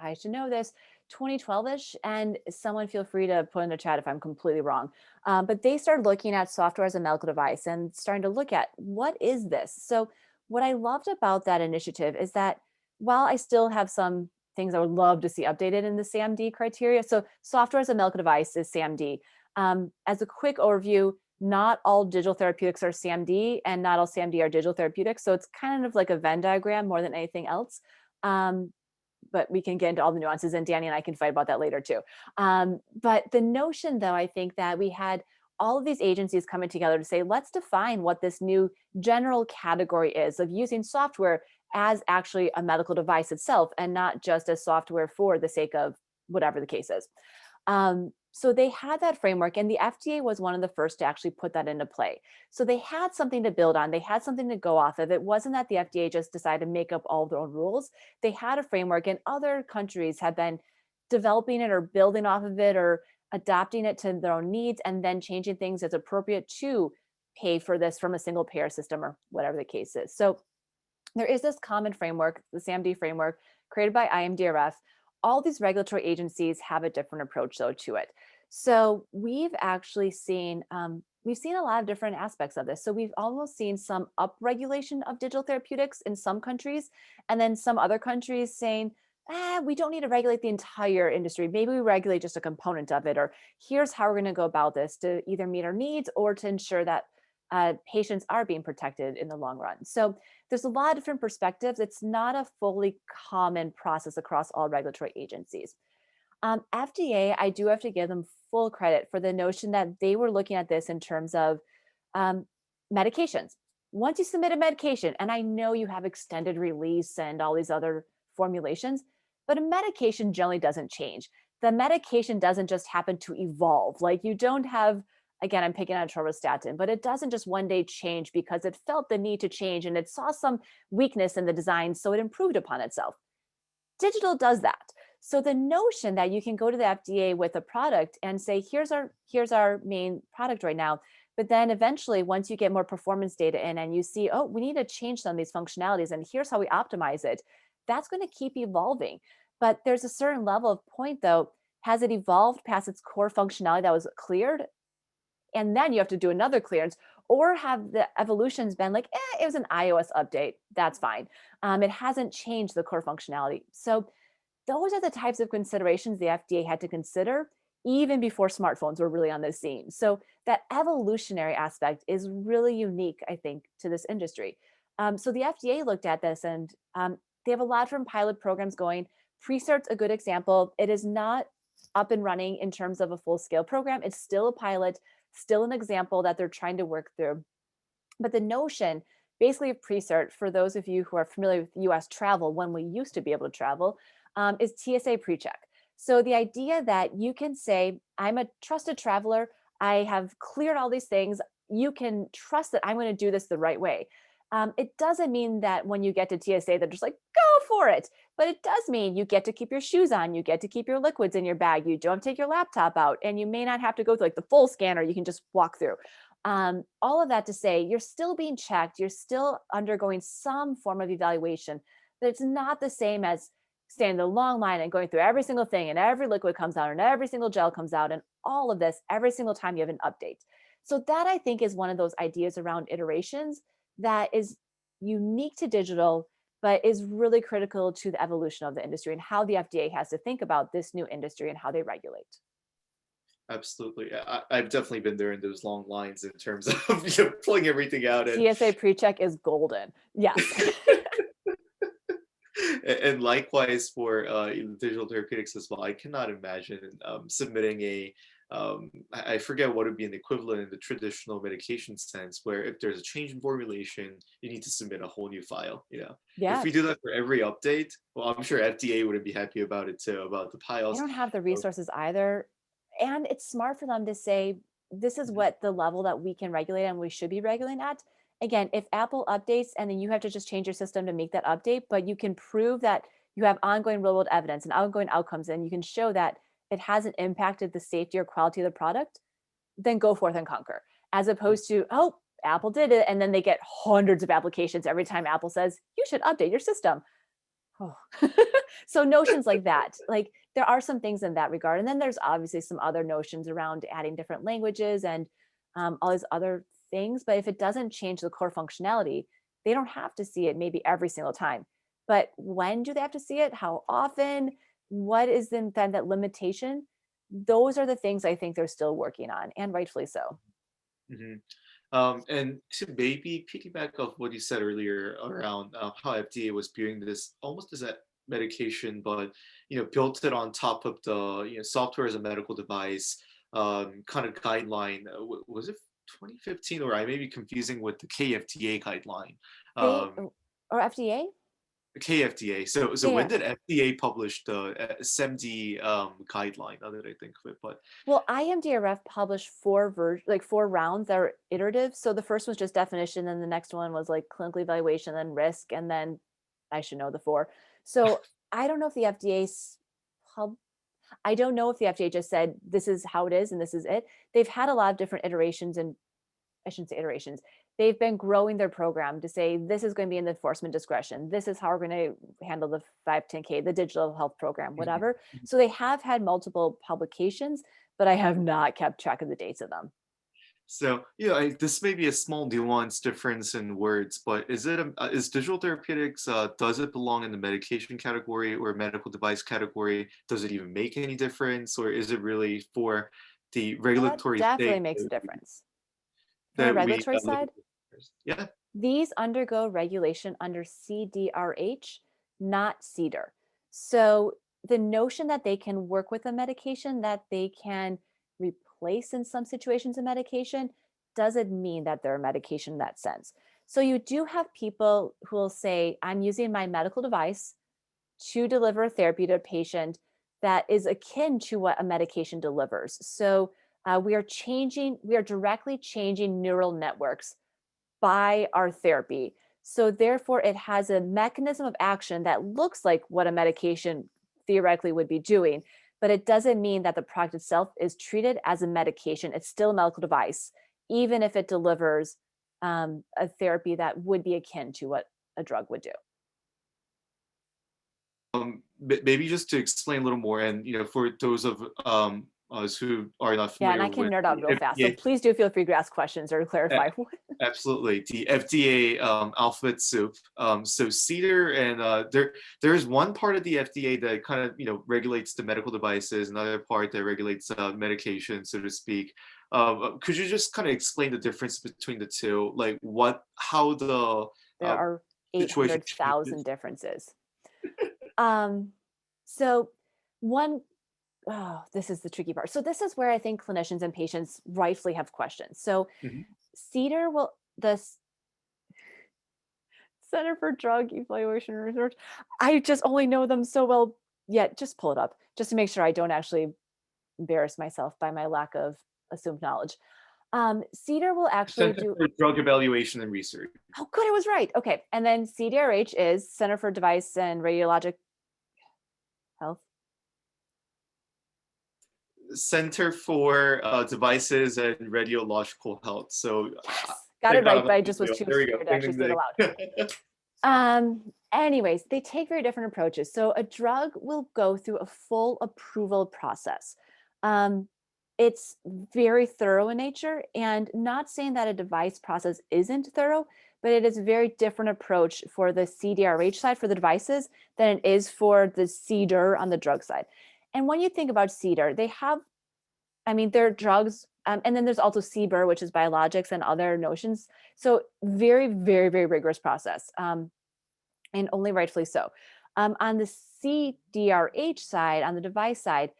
I should know this, 2012-ish, and someone feel free to put in the chat if I'm completely wrong. But they started looking at software as a medical device and starting to look at what is this? So what I loved about that initiative is that while I still have some things I would love to see updated in the SAMD criteria. So software as a medical device is SAMD. As a quick overview, not all digital therapeutics are SAMD and not all SAMD are digital therapeutics. So it's kind of like a Venn diagram more than anything else. But we can get into all the nuances, and Danny and I can fight about that later too. But the notion though, I think that we had all of these agencies coming together to say, let's define what this new general category is of using software as actually a medical device itself and not just as software for the sake of whatever the case is. So they had that framework, and the FDA was one of the first to actually put that into play. So they had something to build on. They had something to go off of. It wasn't that the FDA just decided to make up all their own rules. They had a framework, and other countries have been developing it or building off of it or adapting it to their own needs and then changing things as appropriate to pay for this from a single payer system or whatever the case is. So there is this common framework, the SAMD framework, created by Imdrf. All these regulatory agencies have a different approach though to it. So we've actually seen, a lot of different aspects of this. So we've almost seen some upregulation of digital therapeutics in some countries, and then some other countries saying, we don't need to regulate the entire industry. Maybe we regulate just a component of it, or here's how we're going to go about this to either meet our needs or to ensure that patients are being protected in the long run. So there's a lot of different perspectives. It's not a fully common process across all regulatory agencies. FDA, I do have to give them full credit for the notion that they were looking at this in terms of medications. Once you submit a medication, and I know you have extended release and all these other formulations, but a medication generally doesn't change. The medication doesn't just happen to evolve. Like you don't have again, I'm picking on atorvastatin, but it doesn't just one day change because it felt the need to change and it saw some weakness in the design, so it improved upon itself. Digital does that. So the notion that you can go to the FDA with a product and say, here's our main product right now, but then eventually once you get more performance data in and you see, oh, we need to change some of these functionalities and here's how we optimize it, that's going to keep evolving. But there's a certain level of point though, has it evolved past its core functionality that was cleared? And then you have to do another clearance, or have the evolutions been like, it was an iOS update, that's fine. It hasn't changed the core functionality. So those are the types of considerations the FDA had to consider even before smartphones were really on the scene. So that evolutionary aspect is really unique, I think, to this industry. So the FDA looked at this and they have a lot of different pilot programs going. Precert's a good example. It is not up and running in terms of a full scale program. It's still a pilot, still an example that they're trying to work through. But the notion basically of Precert, for those of you who are familiar with US travel, when we used to be able to travel, is Tsa Pre-Check. So the idea that you can say, I'm a trusted traveler, I have cleared all these things, you can trust that I'm going to do this the right way. It doesn't mean that when you get to TSA, they're just like, go for it. But it does mean you get to keep your shoes on, you get to keep your liquids in your bag, you don't have to take your laptop out, and you may not have to go through like the full scanner, you can just walk through. All of that to say, you're still being checked, you're still undergoing some form of evaluation, but it's not the same as standing in the long line and going through every single thing, and every liquid comes out, and every single gel comes out, and all of this every single time you have an update. So that I think is one of those ideas around iterations that is unique to digital, but is really critical to the evolution of the industry and how the FDA has to think about this new industry and how they regulate. Absolutely. I've definitely been there in those long lines in terms of pulling everything out. And TSA Pre-Check is golden. Yes. and likewise for digital therapeutics as well. I cannot imagine submitting I forget what would be an equivalent in the traditional medication sense, where if there's a change in formulation, you need to submit a whole new file. Yeah. If we do that for every update, well, I'm sure FDA wouldn't be happy about it too, about the piles. They don't have the resources either. And it's smart for them to say, this is what the level that we can regulate and we should be regulating at. Again, if Apple updates and then you have to just change your system to make that update, but you can prove that you have ongoing real world evidence and ongoing outcomes, and you can show that it hasn't impacted the safety or quality of the product, then go forth and conquer. As opposed to, oh, Apple did it, and then they get hundreds of applications every time Apple says, you should update your system. Oh. So notions like that, like there are some things in that regard. And then there's obviously some other notions around adding different languages and all these other things. But if it doesn't change the core functionality, they don't have to see it maybe every single time. But when do they have to see it? How often? What is then that limitation? Those are the things I think they're still working on, and rightfully so. Mm-hmm. And to maybe piggyback off what you said earlier around how FDA was viewing this almost as a medication, but built it on top of the software as a medical device kind of guideline. Was it 2015, or I may be confusing with the KFDA guideline? Or FDA? KFDA. So Yeah. When did FDA publish the SEMD guideline? Now that I think of it, but well, Imdrf published four rounds that are iterative. So the first was just definition, then the next one was like clinical evaluation, then risk, and then I should know the four. So I don't know if the I don't know if the FDA just said this is how it is and this is it. They've had a lot of different iterations, and I shouldn't say iterations. They've been growing their program to say, this is going to be in the enforcement discretion. This is how we're going to handle the 510K, the digital health program, whatever. So they have had multiple publications, but I have not kept track of the dates of them. So this may be a small nuance difference in words, but is digital therapeutics, does it belong in the medication category or medical device category? Does it even make any difference, or is it really for the regulatory? That definitely makes a difference. From the regulatory side, yeah, these undergo regulation under CDRH, not CDER. So the notion that they can work with a medication, that they can replace in some situations a medication, doesn't mean that they're a medication in that sense. So you do have people who will say, I'm using my medical device to deliver a therapy to a patient that is akin to what a medication delivers. So We are directly changing neural networks by our therapy. So therefore, it has a mechanism of action that looks like what a medication theoretically would be doing, but it doesn't mean that the product itself is treated as a medication. It's still a medical device, even if it delivers a therapy that would be akin to what a drug would do. Maybe just to explain a little more, and for those of us who are not Yeah, familiar and I can with nerd out the real fast. So FDA, please do feel free to ask questions or to clarify. absolutely, the FDA alphabet soup. So CDER, and there's one part of the FDA that kind of regulates the medical devices, another part that regulates medication, so to speak. Could you just kind of explain the difference between the two, like how the There are situation 800,000 changes? differences. So one, this is the tricky part. So this is where I think clinicians and patients rightfully have questions. So Mhm. the Center for Drug Evaluation and Research, I just only know them so well. Yet, just pull it up just to make sure I don't actually embarrass myself by my lack of assumed knowledge. CDER will actually Center do. for Drug Evaluation and Research. Oh, good, I was right. Okay, and then CDRH is Center for Device and Radiologic Health. Center for Devices and Radiological Health. So Yes, got it right, but I just was too there we go. scared to actually say it aloud. Anyways, they take very different approaches. So a drug will go through a full approval process. It's very thorough in nature, and not saying that a device process isn't thorough, but it is a very different approach for the CDRH side for the devices than it is for the CDER on the drug side. And when you think about CDER, they're drugs, and then there's also CBER, which is biologics and other notions. So very, very, very rigorous process, and only rightfully so. On the CDRH side, on the device side,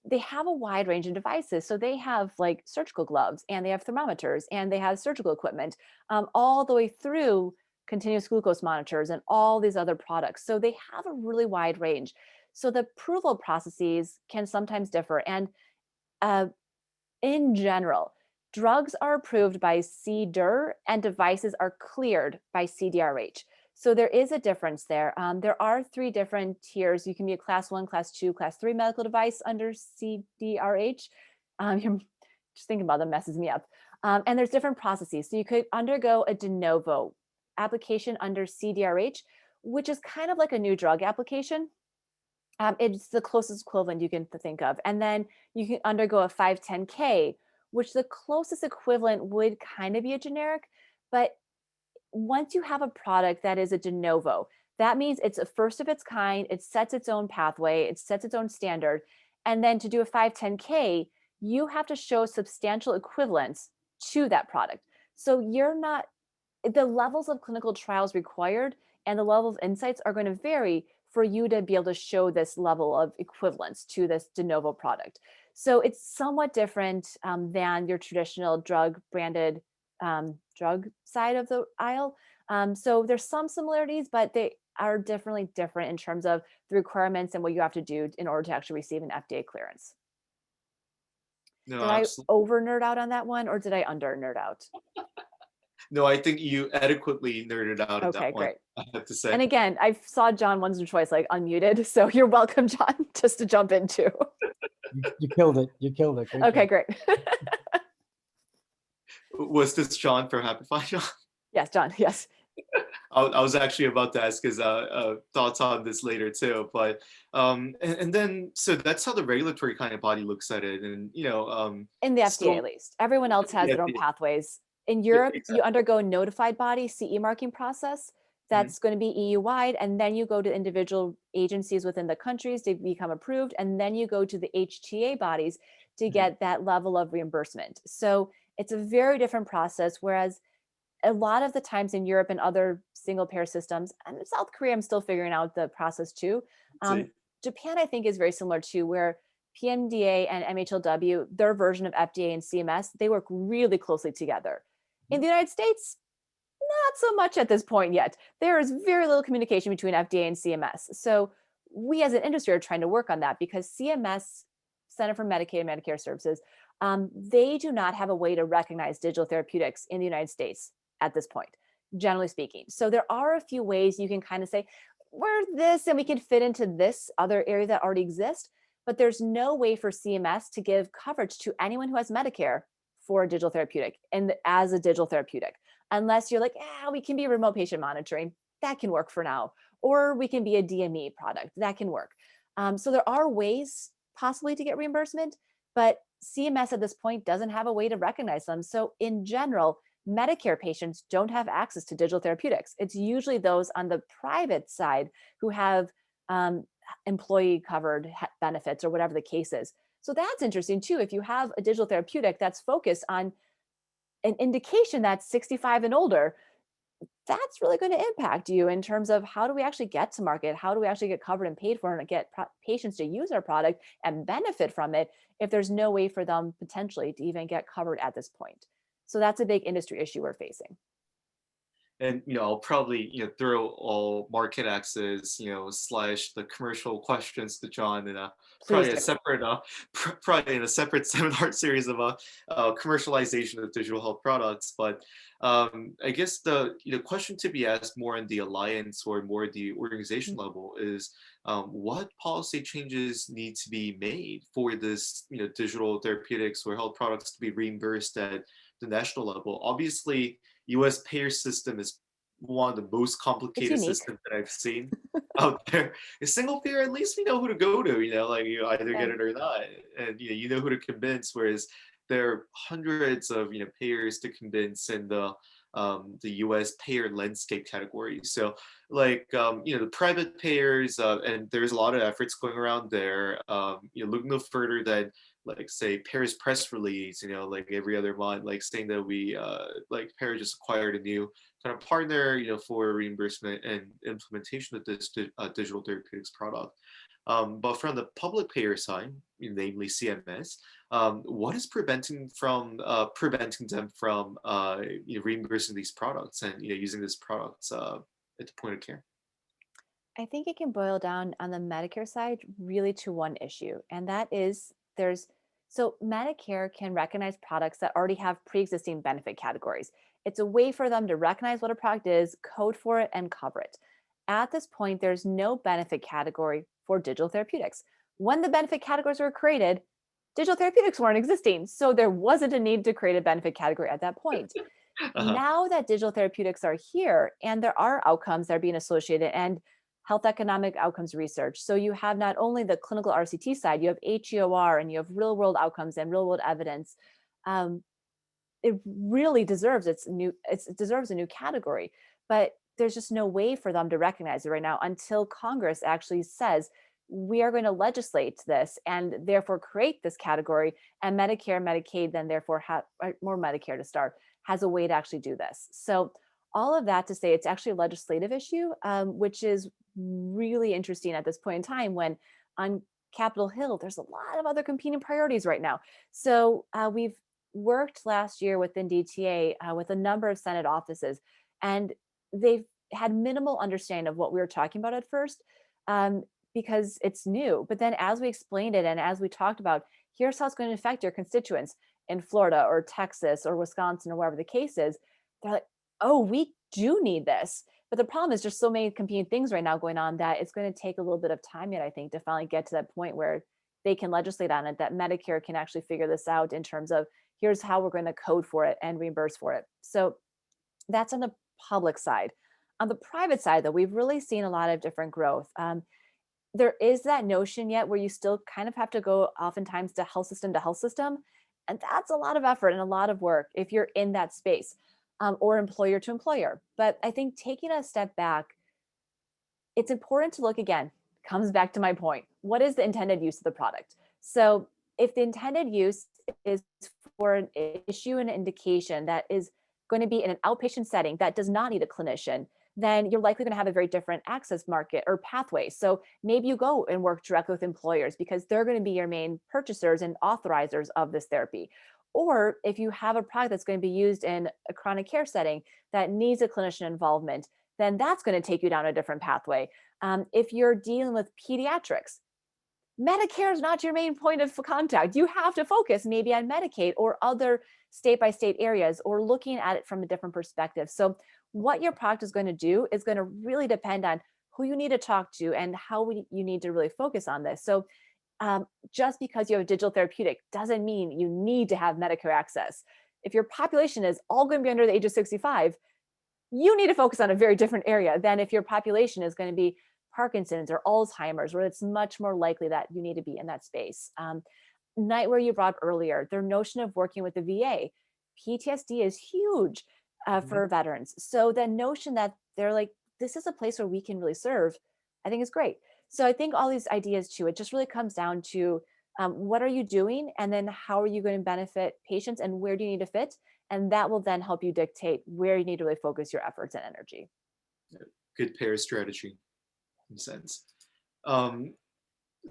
they have a wide range of devices. So they have like surgical gloves, and they have thermometers, and they have surgical equipment, all the way through continuous glucose monitors and all these other products. So they have a really wide range. So the approval processes can sometimes differ. And in general, drugs are approved by CDER and devices are cleared by CDRH. So there is a difference there. There are 3 different tiers. You can be a class 1, class 2, class 3 medical device under CDRH. Just thinking about them messes me up. And there's different processes. So you could undergo a de novo application under CDRH, which is kind of like a new drug application. It's the closest equivalent you can think of. And then you can undergo a 510K, which the closest equivalent would kind of be a generic. But once you have a product that is a de novo, that means it's a first of its kind, it sets its own pathway, it sets its own standard. And then to do a 510K, you have to show substantial equivalence to that product. So the levels of clinical trials required and the level of insights are going to vary for you to be able to show this level of equivalence to this de novo product. So it's somewhat different than your traditional drug branded drug side of the aisle. So there's some similarities, but they are definitely different in terms of the requirements and what you have to do in order to actually receive an FDA clearance. No, did absolutely. I over nerd out on that one, or did I under nerd out? No, I think you adequately nerded out on Okay, that one, great. I have to say. And again, I saw John once or twice like unmuted, so you're welcome, John, just to jump in too. You killed it. You killed it. Great Okay, job. great. Was this John from Happify, John? Yes, John, yes. I was actually about to ask his thoughts on this later too, but and then so that's how the regulatory kind of body looks at it, and In the FDA still, at least. Everyone else has the their own FDA. pathways. In Europe, exactly. you undergo a notified body CE marking process that's going to be EU wide, and then you go to individual agencies within the countries to become approved, and then you go to the HTA bodies to get that level of reimbursement. So it's a very different process, whereas a lot of the times in Europe and other single payer systems, and in South Korea, I'm still figuring out the process too. Japan, I think, is very similar to where PMDA and MHLW, their version of FDA and CMS, they work really closely together. In the United States, not so much at this point yet. There is very little communication between FDA and CMS. So we as an industry are trying to work on that, because CMS, Center for Medicaid and Medicare Services, They do not have a way to recognize digital therapeutics in the United States at this point, generally speaking. So there are a few ways you can kind of say, we're this and we can fit into this other area that already exists, but there's no way for CMS to give coverage to anyone who has Medicare for a digital therapeutic and as a digital therapeutic, unless you're like, we can be remote patient monitoring. That can work for now. Or we can be a DME product. That can work. So there are ways possibly to get reimbursement, but CMS at this point doesn't have a way to recognize them. So in general, Medicare patients don't have access to digital therapeutics. It's usually those on the private side who have employee covered benefits or whatever the case is. So that's interesting too. If you have a digital therapeutic that's focused on an indication that's 65 and older, that's really going to impact you in terms of how do we actually get to market? How do we actually get covered and paid for and get patients to use our product and benefit from it if there's no way for them potentially to even get covered at this point? So that's a big industry issue we're facing. And I'll probably throw all market access slash the commercial questions to John in a probably a separate probably in a separate seminar series of commercialization of digital health products. But I guess the question to be asked more on the alliance or more the organization level is what policy changes need to be made for this digital therapeutics or health products to be reimbursed at the national level. Obviously, U.S. payer system is one of the most complicated systems that I've seen out there. A single payer, at least we know who to go to. Like you either get it or not, and you know who to convince. Whereas there are hundreds of payers to convince in the U.S. payer landscape category. So like the private payers, and there's a lot of efforts going around there. Look no further than like say Paris press release, like every other month, like saying that we like Paris just acquired a new kind of partner, for reimbursement and implementation of this digital therapeutics product. But from the public payer side, namely CMS, what is preventing them from reimbursing these products and using these products at the point of care? I think it can boil down on the Medicare side really to one issue, and that is so Medicare can recognize products that already have pre-existing benefit categories. It's a way for them to recognize what a product is, code for it, and cover it. At this point, there's no benefit category for digital therapeutics. When the benefit categories were created, digital therapeutics weren't existing, so there wasn't a need to create a benefit category at that point. Now that digital therapeutics are here and there are outcomes that are being associated and health economic outcomes research. So you have not only the clinical RCT side, you have HEOR and you have real world outcomes and real world evidence. It really deserves it deserves a new category, but there's just no way for them to recognize it right now until Congress actually says, we are going to legislate this and therefore create this category, and Medicare, Medicaid, then therefore more Medicare to start, has a way to actually do this. So all of that to say it's actually a legislative issue, which is really interesting at this point in time when on Capitol Hill, there's a lot of other competing priorities right now. So we've worked last year within DTA with a number of Senate offices, and they've had minimal understanding of what we were talking about at first because it's new. But then as we explained it and as we talked about, here's how it's going to affect your constituents in Florida or Texas or Wisconsin or wherever the case is, they're like, oh, we do need this. But the problem is there's so many competing things right now going on that it's going to take a little bit of time yet, I think, to finally get to that point where they can legislate on it, that Medicare can actually figure this out in terms of here's how we're going to code for it and reimburse for it. So that's on the public side. On the private side, though, we've really seen a lot of different growth. There is that notion yet where you still kind of have to go oftentimes to health system. And that's a lot of effort and a lot of work if you're in that space. Or employer to employer. But I think taking a step back, it's important to look again, comes back to my point. What is the intended use of the product? So if the intended use is for an issue and an indication that is going to be in an outpatient setting that does not need a clinician, then you're likely going to have a very different access market or pathway. So maybe you go and work directly with employers because they're going to be your main purchasers and authorizers of this therapy. Or if you have a product that's going to be used in a chronic care setting that needs a clinician involvement, then that's going to take you down a different pathway. If you're dealing with pediatrics, Medicare is not your main point of contact. You have to focus maybe on Medicaid or other state-by-state areas, or looking at it from a different perspective. So what your product is going to do is going to really depend on who you need to talk to and how you need to really focus on this. So just because you have a digital therapeutic doesn't mean you need to have Medicare access. If your population is all going to be under the age of 65, you need to focus on a very different area than if your population is going to be Parkinson's or Alzheimer's, where it's much more likely that you need to be in that space. Nightwear you brought up earlier, their notion of working with the VA. PTSD is huge for veterans. So the notion that they're like, this is a place where we can really serve, I think is great. So I think all these ideas too, it just really comes down to what are you doing? And then how are you going to benefit patients, and where do you need to fit? And that will then help you dictate where you need to really focus your efforts and energy. Good pair strategy in a sense.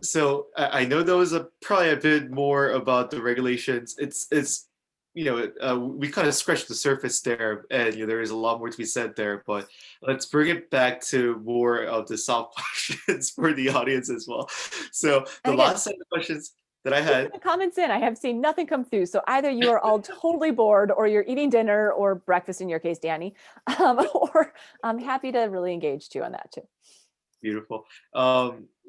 So I know there was probably a bit more about the regulations. It's we kind of scratched the surface there, and there is a lot more to be said there. But let's bring it back to more of the soft questions for the audience as well. So the last set of questions that I had. The comments in, I have seen nothing come through. So either you are all totally bored, or you're eating dinner or breakfast in your case, Danny, or I'm happy to really engage too on that too. Beautiful.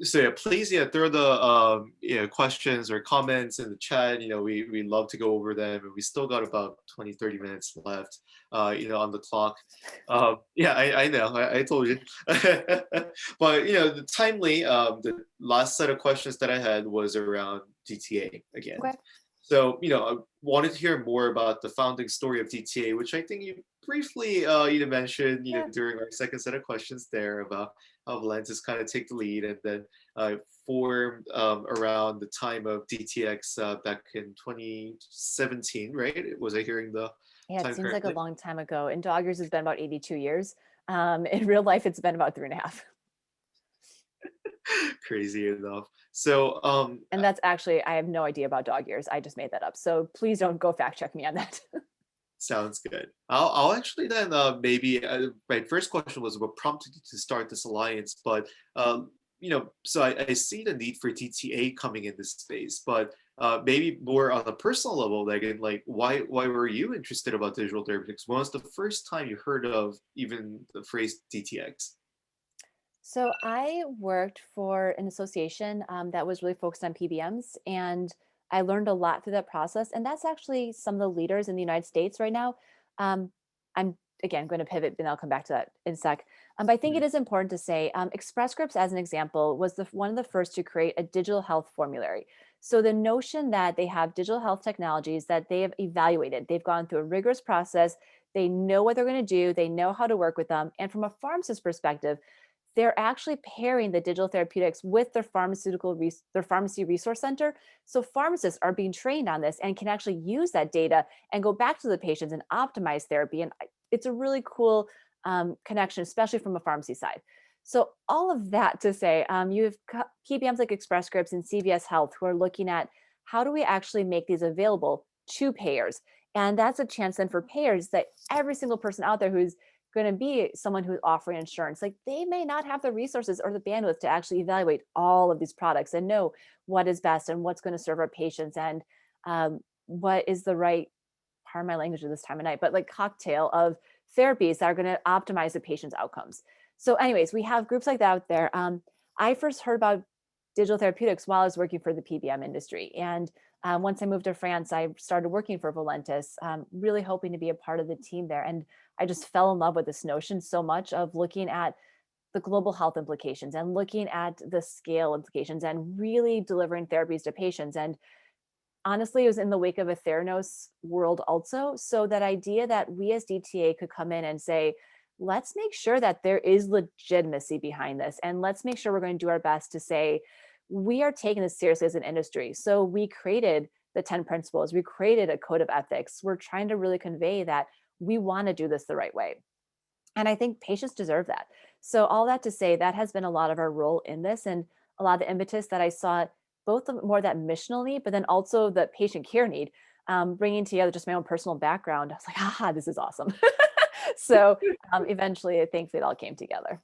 So yeah, please throw the questions or comments in the chat. We love to go over them, and we still got about 20-30 minutes left on the clock. I know, I told you. But the timely the last set of questions that I had was around DTA again. Okay. So I wanted to hear more about the founding story of DTA, which I think you briefly mentioned during our second set of questions there, about how Valentis kind of take the lead, and then formed around the time of DTX back in 2017, right? Was I hearing the Yeah, time it seems correctly? like a long time ago. In dog years, it's been about 82 years. In real life, it's been about 3.5. Crazy enough. So and that's actually, I have no idea about dog years. I just made that up. So please don't go fact check me on that. Sounds good. I'll actually then maybe my first question was what prompted you to start this alliance, but so I see the need for DTA coming in this space, but maybe more on a personal level, Megan, like why were you interested about digital therapeutics? When was the first time you heard of even the phrase DTX? So I worked for an association that was really focused on PBMs, and I learned a lot through that process. And that's actually some of the leaders in the United States right now. I'm again going to pivot, and I'll come back to that in a sec. But I think it is important to say Express Scripts, as an example, was one of the first to create a digital health formulary. So the notion that they have digital health technologies that they have evaluated, they've gone through a rigorous process, they know what they're going to do, they know how to work with them. And from a pharmacist perspective, they're actually pairing the digital therapeutics with their pharmacy resource center. So pharmacists are being trained on this and can actually use that data and go back to the patients and optimize therapy. And it's a really cool connection, especially from a pharmacy side. So all of that to say, you have PBMs like Express Scripts and CVS Health who are looking at how do we actually make these available to payers? And that's a chance then for payers that every single person out there who's going to be someone who's offering insurance, like they may not have the resources or the bandwidth to actually evaluate all of these products and know what is best and what's going to serve our patients and what is the right, pardon my language at this time of night, but like cocktail of therapies that are going to optimize the patient's outcomes. So anyways, we have groups like that out there. I first heard about digital therapeutics while I was working for the PBM industry. And once I moved to France, I started working for Valentis, really hoping to be a part of the team there. And I just fell in love with this notion so much of looking at the global health implications and looking at the scale implications and really delivering therapies to patients. And honestly, it was in the wake of a Theranos world also. So that idea that we as DTA could come in and say, let's make sure that there is legitimacy behind this. And let's make sure we're going to do our best to say, we are taking this seriously as an industry. So we created the 10 principles. We created a code of ethics. We're trying to really convey that we want to do this the right way. And I think patients deserve that. So all that to say, that has been a lot of our role in this, and a lot of the impetus that I saw, both more that missional need, but then also the patient care need, bringing together just my own personal background. I was like, this is awesome. So eventually, thankfully, it all came together.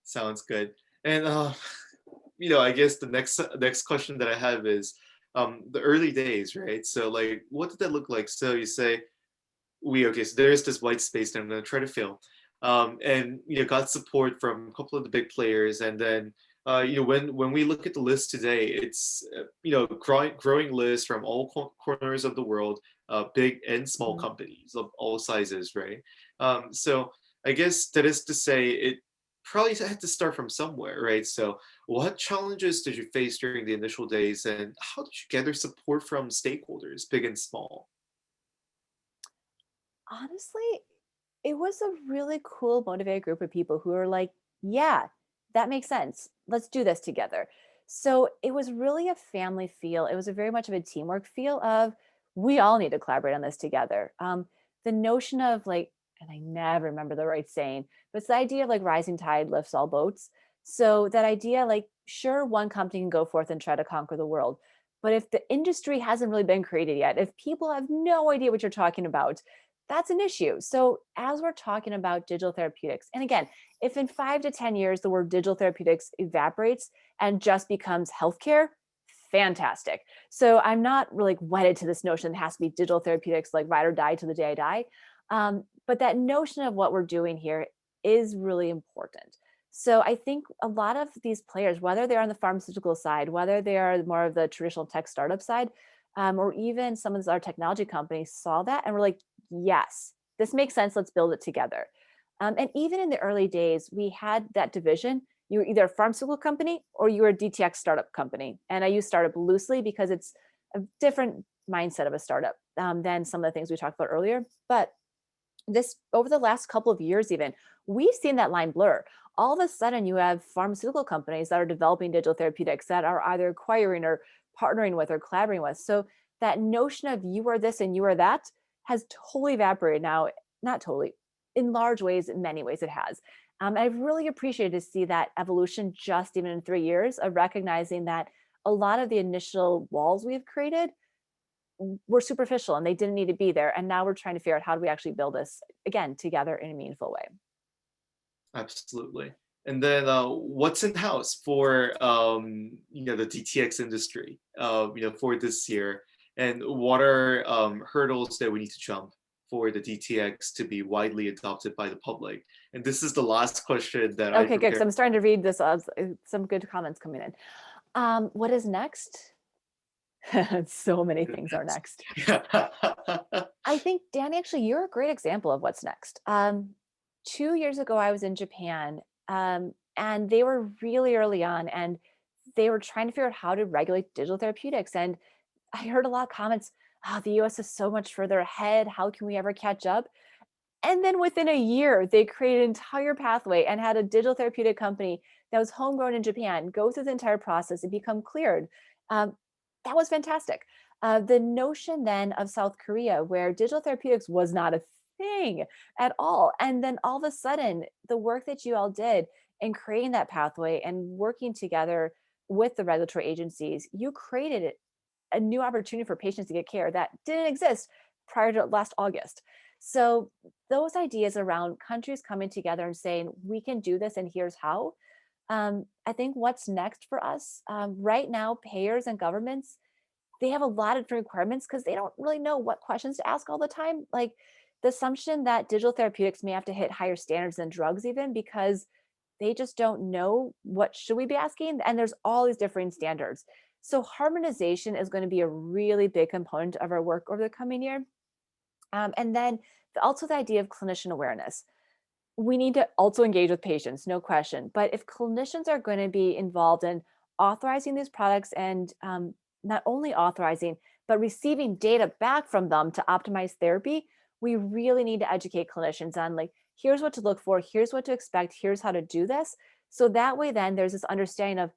Sounds good. And I guess the next question that I have is the early days, right? So like, what did that look like? So you say okay, so there's this white space that I'm going to try to fill, and got support from a couple of the big players, and then when we look at the list today, it's growing list from all corners of the world, big and small companies of all sizes, right? So I guess that is to say it probably had to start from somewhere, right? So what challenges did you face during the initial days, and how did you gather support from stakeholders, big and small? Honestly, it was a really cool, motivated group of people who are like, yeah, that makes sense. Let's do this together. So it was really a family feel. It was a very much of a teamwork feel of we all need to collaborate on this together. The notion of like, and I never remember the right saying, but it's the idea of like rising tide lifts all boats. So that idea, like, sure, one company can go forth and try to conquer the world. But if the industry hasn't really been created yet, if people have no idea what you're talking about, that's an issue. So as we're talking about digital therapeutics, and again, if in 5 to 10 years the word digital therapeutics evaporates and just becomes healthcare, fantastic. So I'm not really wedded to this notion that it has to be digital therapeutics, like ride or die to the day I die. But that notion of what we're doing here is really important. So I think a lot of these players, whether they're on the pharmaceutical side, whether they are more of the traditional tech startup side, or even some of our technology companies saw that and were like, yes, this makes sense. Let's build it together. And even in the early days, we had that division. You were either a pharmaceutical company or you were a DTX startup company. And I use startup loosely because it's a different mindset of a startup than some of the things we talked about earlier. But this over the last couple of years, even we've seen that line blur. All of a sudden, you have pharmaceutical companies that are developing digital therapeutics that are either acquiring or partnering with or collaborating with. So that notion of you are this and you are that has totally evaporated now. Not totally, in large ways, in many ways it has. I've really appreciated to see that evolution just even in 3 years of recognizing that a lot of the initial walls we've created were superficial and they didn't need to be there. And now we're trying to figure out how do we actually build this again together in a meaningful way. Absolutely. And then what's in house for the DTX industry for this year, and what are hurdles that we need to jump for the DTX to be widely adopted by the public? And this is the last question that I Okay, good. prepared. Because I'm starting to read this. Some good comments coming in. What is next? So many things are next. I think, Danny, actually, you're a great example of what's next. 2 years ago, I was in Japan, and they were really early on, and they were trying to figure out how to regulate digital therapeutics. And I heard a lot of comments, oh, the US is so much further ahead. How can we ever catch up? And then within a year, they created an entire pathway and had a digital therapeutic company that was homegrown in Japan go through the entire process and become cleared. That was fantastic. The notion then of South Korea, where digital therapeutics was not a thing at all. And then all of a sudden, the work that you all did in creating that pathway and working together with the regulatory agencies, you created a new opportunity for patients to get care that didn't exist prior to last August. So those ideas around countries coming together and saying, we can do this and here's how. I think what's next for us right now, payers and governments, they have a lot of different requirements because they don't really know what questions to ask all the time. Like the assumption that digital therapeutics may have to hit higher standards than drugs even because they just don't know what should we be asking. And there's all these different standards. So harmonization is going to be a really big component of our work over the coming year. And then also the idea of clinician awareness. We need to also engage with patients, no question. But if clinicians are going to be involved in authorizing these products and not only authorizing, but receiving data back from them to optimize therapy, we really need to educate clinicians on like, here's what to look for, here's what to expect, here's how to do this. So that way, then there's this understanding of,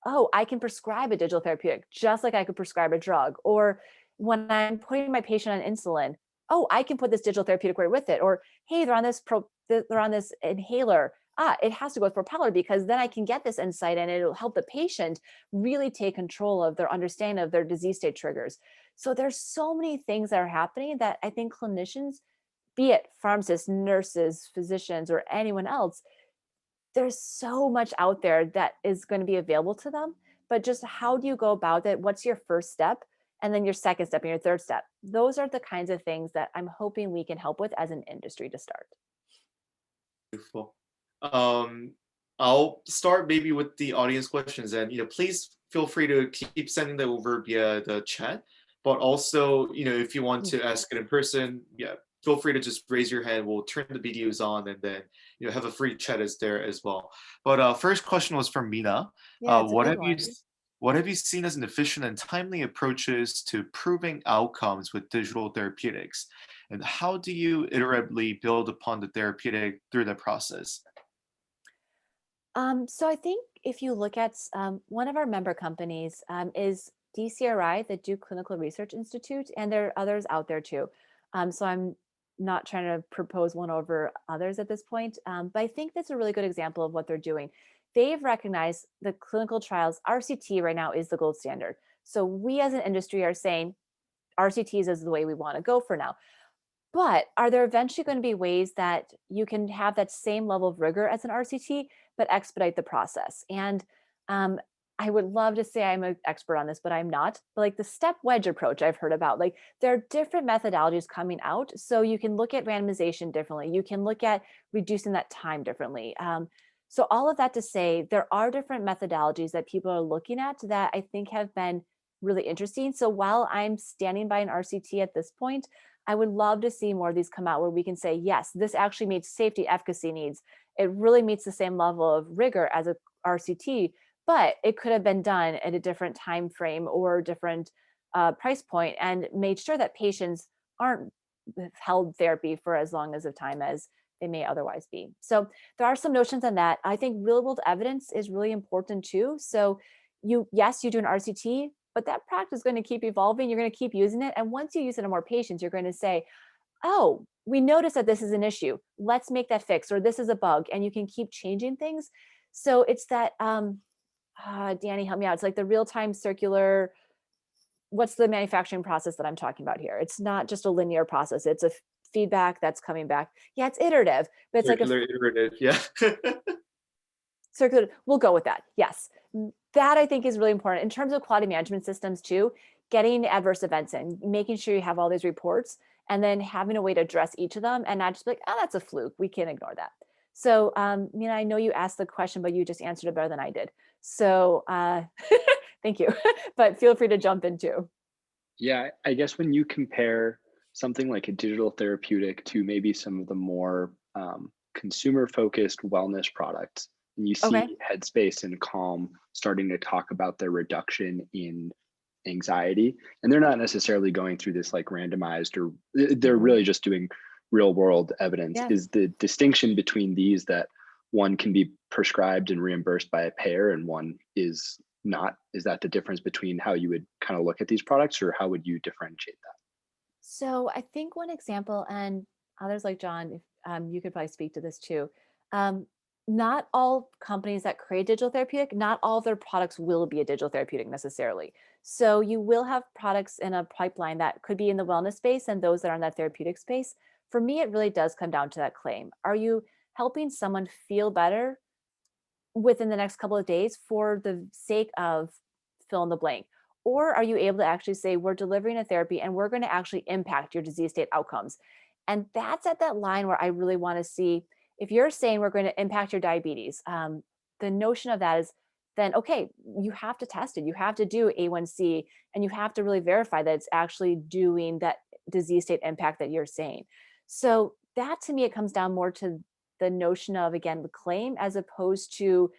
oh, I can prescribe a digital therapeutic just like I could prescribe a drug. Or when I'm putting my patient on insulin, oh, I can put this digital therapeutic right with it. Or hey, they're on this inhaler. It has to go with propeller because then I can get this insight and it'll help the patient really take control of their understanding of their disease state triggers. So there's so many things that are happening that I think clinicians, be it pharmacists, nurses, physicians, or anyone else, there's so much out there that is going to be available to them, but just how do you go about it? What's your first step? And then your second step and your third step. Those are the kinds of things that I'm hoping we can help with as an industry to start. Beautiful. I'll start maybe with the audience questions, and please feel free to keep sending them over via the chat. But also, if you want to ask it in person, yeah, feel free to just raise your hand. We'll turn the videos on, and then have a free chat is there as well. But first question was from Mina. Yeah, it's a What good have you one. what have you seen as an efficient and timely approaches to proving outcomes with digital therapeutics? And how do you iteratively build upon the therapeutic through the process? So I think if you look at one of our member companies is DCRI, the Duke Clinical Research Institute, and there are others out there too. So I'm not trying to propose one over others at this point, but I think that's a really good example of what they're doing. They've recognized the clinical trials. RCT right now is the gold standard. So we as an industry are saying RCTs is the way we want to go for now. But are there eventually going to be ways that you can have that same level of rigor as an RCT, but expedite the process? And I would love to say I'm an expert on this, but I'm not. But like the step wedge approach I've heard about, like there are different methodologies coming out. So you can look at randomization differently. You can look at reducing that time differently. So all of that to say, there are different methodologies that people are looking at that I think have been really interesting. So while I'm standing by an RCT at this point, I would love to see more of these come out where we can say, yes, this actually meets safety efficacy needs. It really meets the same level of rigor as a RCT, but it could have been done at a different time frame or different price point and made sure that patients aren't held therapy for as long as of time as they may otherwise be. So there are some notions on that. I think real world evidence is really important too. So yes, you do an RCT, but that practice is going to keep evolving. You're going to keep using it. And once you use it on more patients, you're going to say, oh, we noticed that this is an issue. Let's make that fix, or this is a bug. And you can keep changing things. So it's that, Danny, help me out. It's like the real-time circular, what's the manufacturing process that I'm talking about here? It's not just a linear process. It's a feedback that's coming back. Yeah, it's iterative, but it's Circular, like iterative, yeah. circular. We'll go with that. Yes. That I think is really important in terms of quality management systems too, getting adverse events in, making sure you have all these reports and then having a way to address each of them and not just be like, oh, that's a fluke. We can't ignore that. So, Mina, I know you asked the question, but you just answered it better than I did. So thank you, but feel free to jump in too. Yeah, I guess when you compare something like a digital therapeutic to maybe some of the more consumer-focused wellness products, and you see Okay. Headspace and Calm starting to talk about their reduction in anxiety, and they're not necessarily going through this like randomized, or they're really just doing real world evidence. Yeah. Is the distinction between these that one can be prescribed and reimbursed by a payer and one is not? Is that the difference between how you would kind of look at these products, or how would you differentiate that? So I think one example, and others like John, if you could probably speak to this too. Not all companies that create digital therapeutic, not all of their products will be a digital therapeutic necessarily. So you will have products in a pipeline that could be in the wellness space and those that are in that therapeutic space. For me, it really does come down to that claim. Are you helping someone feel better within the next couple of days for the sake of fill in the blank? Or are you able to actually say, we're delivering a therapy and we're going to actually impact your disease state outcomes? And that's at that line where I really want to see, if you're saying we're going to impact your diabetes, the notion of that is then, okay, you have to test it. You have to do A1C and you have to really verify that it's actually doing that disease state impact that you're saying. So that to me, it comes down more to the notion of, again, the claim as opposed to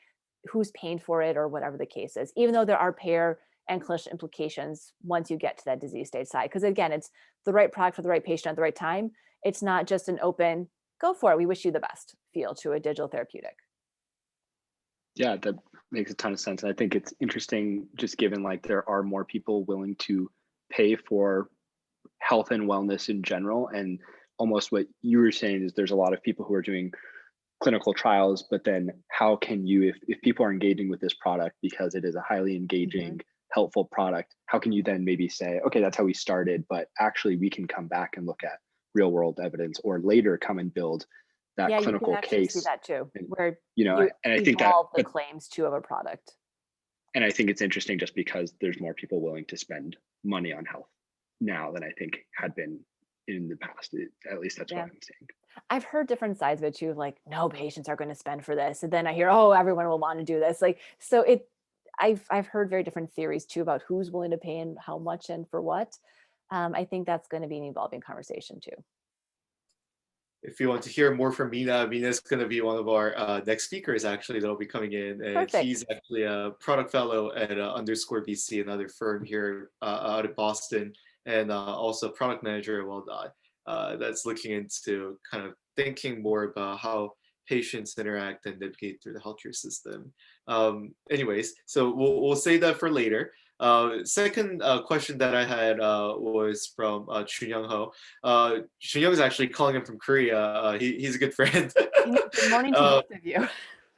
who's paying for it or whatever the case is, even though there are payer and clinician implications once you get to that disease state side. Because again, it's the right product for the right patient at the right time. It's not just an open, go for it, we wish you the best feel to a digital therapeutic. Yeah, that makes a ton of sense. And I think it's interesting, just given like there are more people willing to pay for health and wellness in general. And almost what you were saying is there's a lot of people who are doing clinical trials, but then how can you, if people are engaging with this product because it is a highly engaging, helpful product, how can you then maybe say, okay, that's how we started, but actually we can come back and look at real world evidence, or later come and build that Yeah, you can clinical actually see case. that too, And, where and I think that, evolve the claims too of a product. and I think it's interesting just because there's more people willing to spend money on health now than I think had been in the past. At least that's what I'm seeing. I've heard different sides of it too, like no patients are going to spend for this, and then I hear, oh, everyone will want to do this. Like, so I've heard very different theories too about who's willing to pay and how much and for what. I think that's going to be an evolving conversation too. If you want to hear more from Mina's going to be one of our next speakers actually that'll be coming in, and Perfect. he's actually a product fellow at _ BC, another firm here out of Boston, and also a product manager at Well Dta that's looking into kind of thinking more about how patients interact and navigate through the healthcare system. Anyways, so we'll save that for later. Second question that I had was from Chunyoung Ho. Chunyoung is actually calling him from Korea. He's a good friend. Good morning to both of you.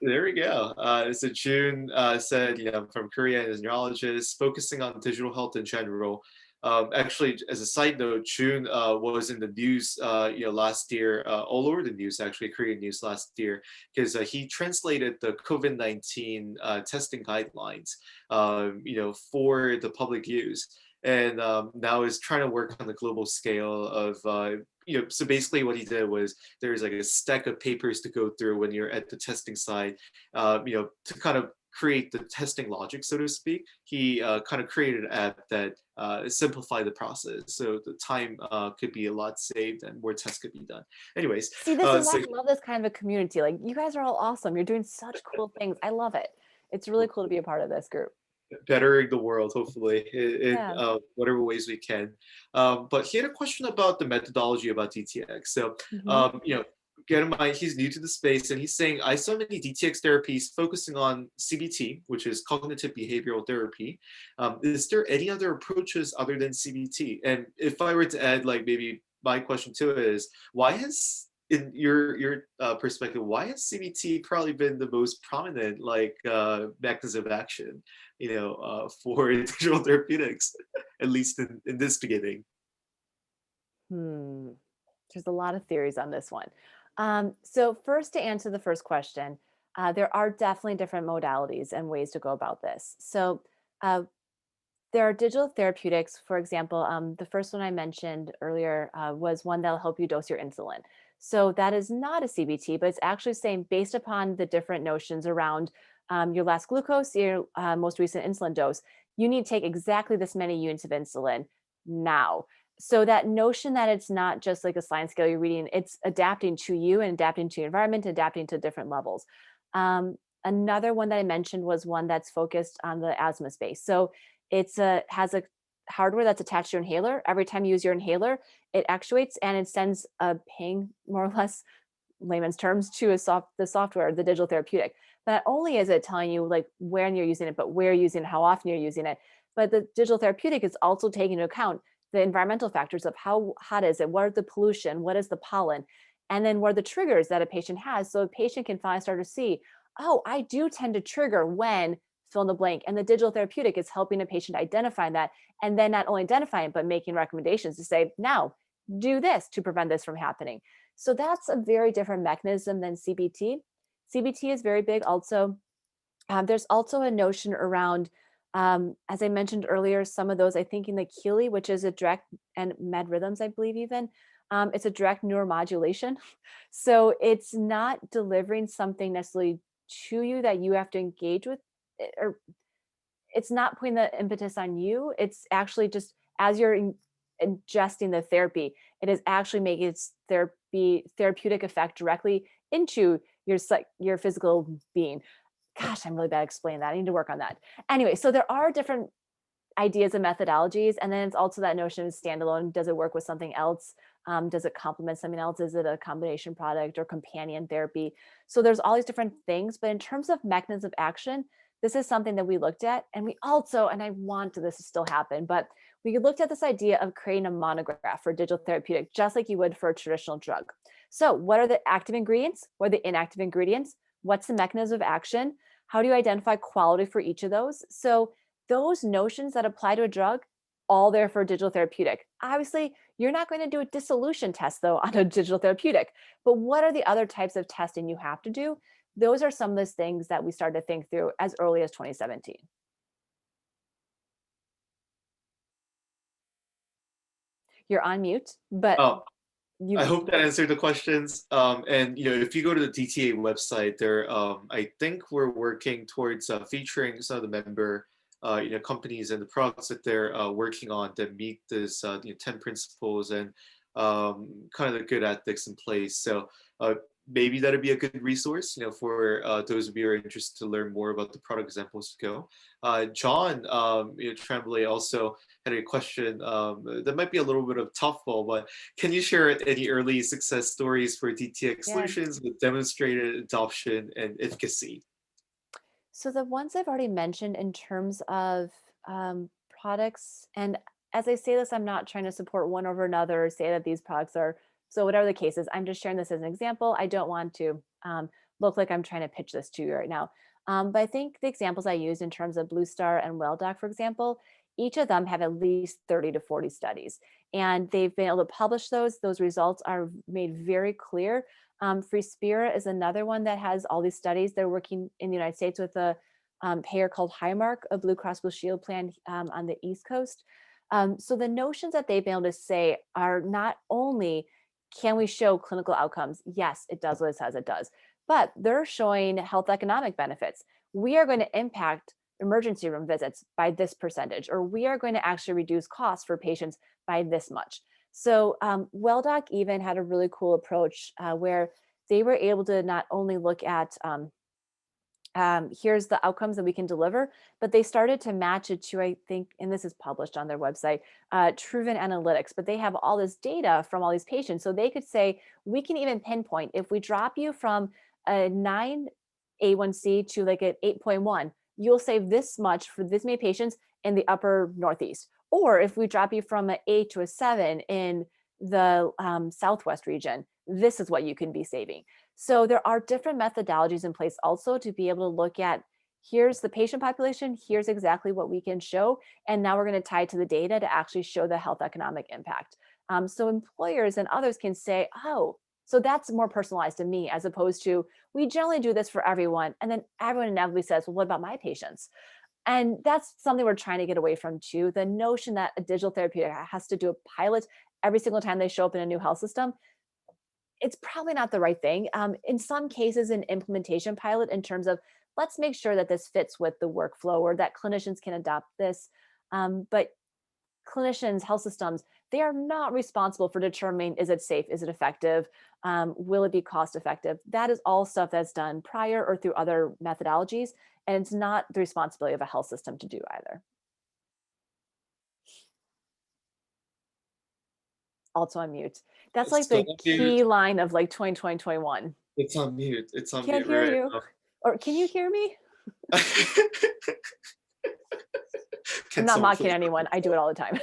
There we go. So June said, from Korea, as a neurologist, focusing on digital health in general. Actually, as a side note, June was in the news, last year, all over the news, actually, Korean news last year, because he translated the COVID-19 testing guidelines, for the public use, and now is trying to work on the global scale of. So basically what he did was there's like a stack of papers to go through when you're at the testing site, to kind of create the testing logic, so to speak. He kind of created an app that simplified the process, so the time could be a lot saved and more tests could be done. Anyways, see, this is why I love this kind of a community. Like, you guys are all awesome. You're doing such cool things. I love it. It's really cool to be a part of this group. Bettering the world, hopefully, in whatever ways we can. But he had a question about the methodology about DTX. So, get in mind, he's new to the space, and he's saying, I saw many DTX therapies focusing on CBT, which is cognitive behavioral therapy. Is there any other approaches other than CBT? And if I were to add, like, maybe my question to it is, why has, in your perspective, why has CBT probably been the most prominent, mechanism of action, for digital therapeutics, at least in this beginning? There's a lot of theories on this one. So first, to answer the first question, there are definitely different modalities and ways to go about this. So there are digital therapeutics, for example. The first one I mentioned earlier was one that'll help you dose your insulin. So that is not a CBT, but it's actually saying, based upon the different notions around your last glucose, your most recent insulin dose, you need to take exactly this many units of insulin now. So that notion that it's not just like a sliding scale you're reading, it's adapting to you and adapting to your environment, adapting to different levels. Another one that I mentioned was one that's focused on the asthma space. So it's has a hardware that's attached to your inhaler. Every time you use your inhaler, it actuates and it sends a ping, more or less, layman's terms, to the software, the digital therapeutic. Not only is it telling you like when you're using it, but where you're using it, how often you're using it, but the digital therapeutic is also taking into account the environmental factors of how hot is it, what are the pollution, what is the pollen, and then what are the triggers that a patient has. So a patient can finally start to see, oh, I do tend to trigger when fill in the blank. And the digital therapeutic is helping a patient identify that, and then not only identifying, but making recommendations to say, now do this to prevent this from happening. So that's a very different mechanism than CBT. CBT is very big also. There's also a notion around, as I mentioned earlier, some of those, I think in the Keeley, which is a direct, and med rhythms, I believe even, it's a direct neuromodulation. So it's not delivering something necessarily to you that you have to engage with, or it's not putting the impetus on you. It's actually just, as you're ingesting the therapy, it is actually making its therapeutic effect directly into your physical being. Gosh, I'm really bad at explaining that. I need to work on that. Anyway, so there are different ideas and methodologies. And then it's also that notion of standalone. Does it work with something else? Does it complement something else? Is it a combination product or companion therapy? So there's all these different things. But in terms of mechanisms of action, this is something that we looked at. And we also, and I want this to still happen, but we looked at this idea of creating a monograph for digital therapeutic, just like you would for a traditional drug. So what are the active ingredients? What are the inactive ingredients? What's the mechanism of action? How do you identify quality for each of those? So those notions that apply to a drug all there for a digital therapeutic. Obviously, you're not going to do a dissolution test though on a digital therapeutic, but what are the other types of testing you have to do? Those are some of those things that we started to think through as early as 2017. You're on mute, but Oh, I hope that answered the questions. And if you go to the DTA website, there, I think we're working towards featuring some of the member, companies and the products that they're working on that meet this 10 principles and kind of the good ethics in place. So maybe that'd be a good resource, for those of you who are interested to learn more about the product examples to go. John Tremblay also had a question that might be a little bit of tough ball, but can you share any early success stories for DTX solutions with demonstrated adoption and efficacy? So the ones I've already mentioned in terms of products, and as I say this, I'm not trying to support one over another or say that these products are, so whatever the case is, I'm just sharing this as an example. I don't want to look like I'm trying to pitch this to you right now. But I think the examples I used in terms of Blue Star and WellDoc, for example, each of them have at least 30 to 40 studies, and they've been able to publish those. Those results are made very clear. Free Spirit is another one that has all these studies. They're working in the United States with a payer called Highmark, a Blue Cross Blue Shield plan on the East Coast. So the notions that they've been able to say are not only can we show clinical outcomes? Yes, it does what it says it does, but they're showing health economic benefits. We are going to impact emergency room visits by this percentage, or we are going to actually reduce costs for patients by this much. So WellDoc even had a really cool approach where they were able to not only look at here's the outcomes that we can deliver, but they started to match it to, I think, and this is published on their website, Truven Analytics, but they have all this data from all these patients. So they could say, we can even pinpoint if we drop you from a 9 A1C to like an 8.1, you'll save this much for this many patients in the upper Northeast. Or if we drop you from an 8 to a 7 in the Southwest region, this is what you can be saving. So there are different methodologies in place also to be able to look at, here's the patient population, here's exactly what we can show, and now we're going to tie it to the data to actually show the health economic impact. So employers and others can say, oh, so that's more personalized to me, as opposed to, we generally do this for everyone, and then everyone inevitably says, well, what about my patients? And that's something we're trying to get away from too. The notion that a digital therapeutic has to do a pilot every single time they show up in a new health system, it's probably not the right thing. In some cases, an implementation pilot in terms of, let's make sure that this fits with the workflow or that clinicians can adopt this. But clinicians, health systems, they are not responsible for determining, is it safe? Is it effective? Will it be cost effective? That is all stuff that's done prior or through other methodologies. And it's not the responsibility of a health system to do either. Also on mute. That's like the key line of like 2020, 2021. It's on mute. It's on Can't mute. hear you. Or can you hear me? I'm not mocking anyone. I do it all the time.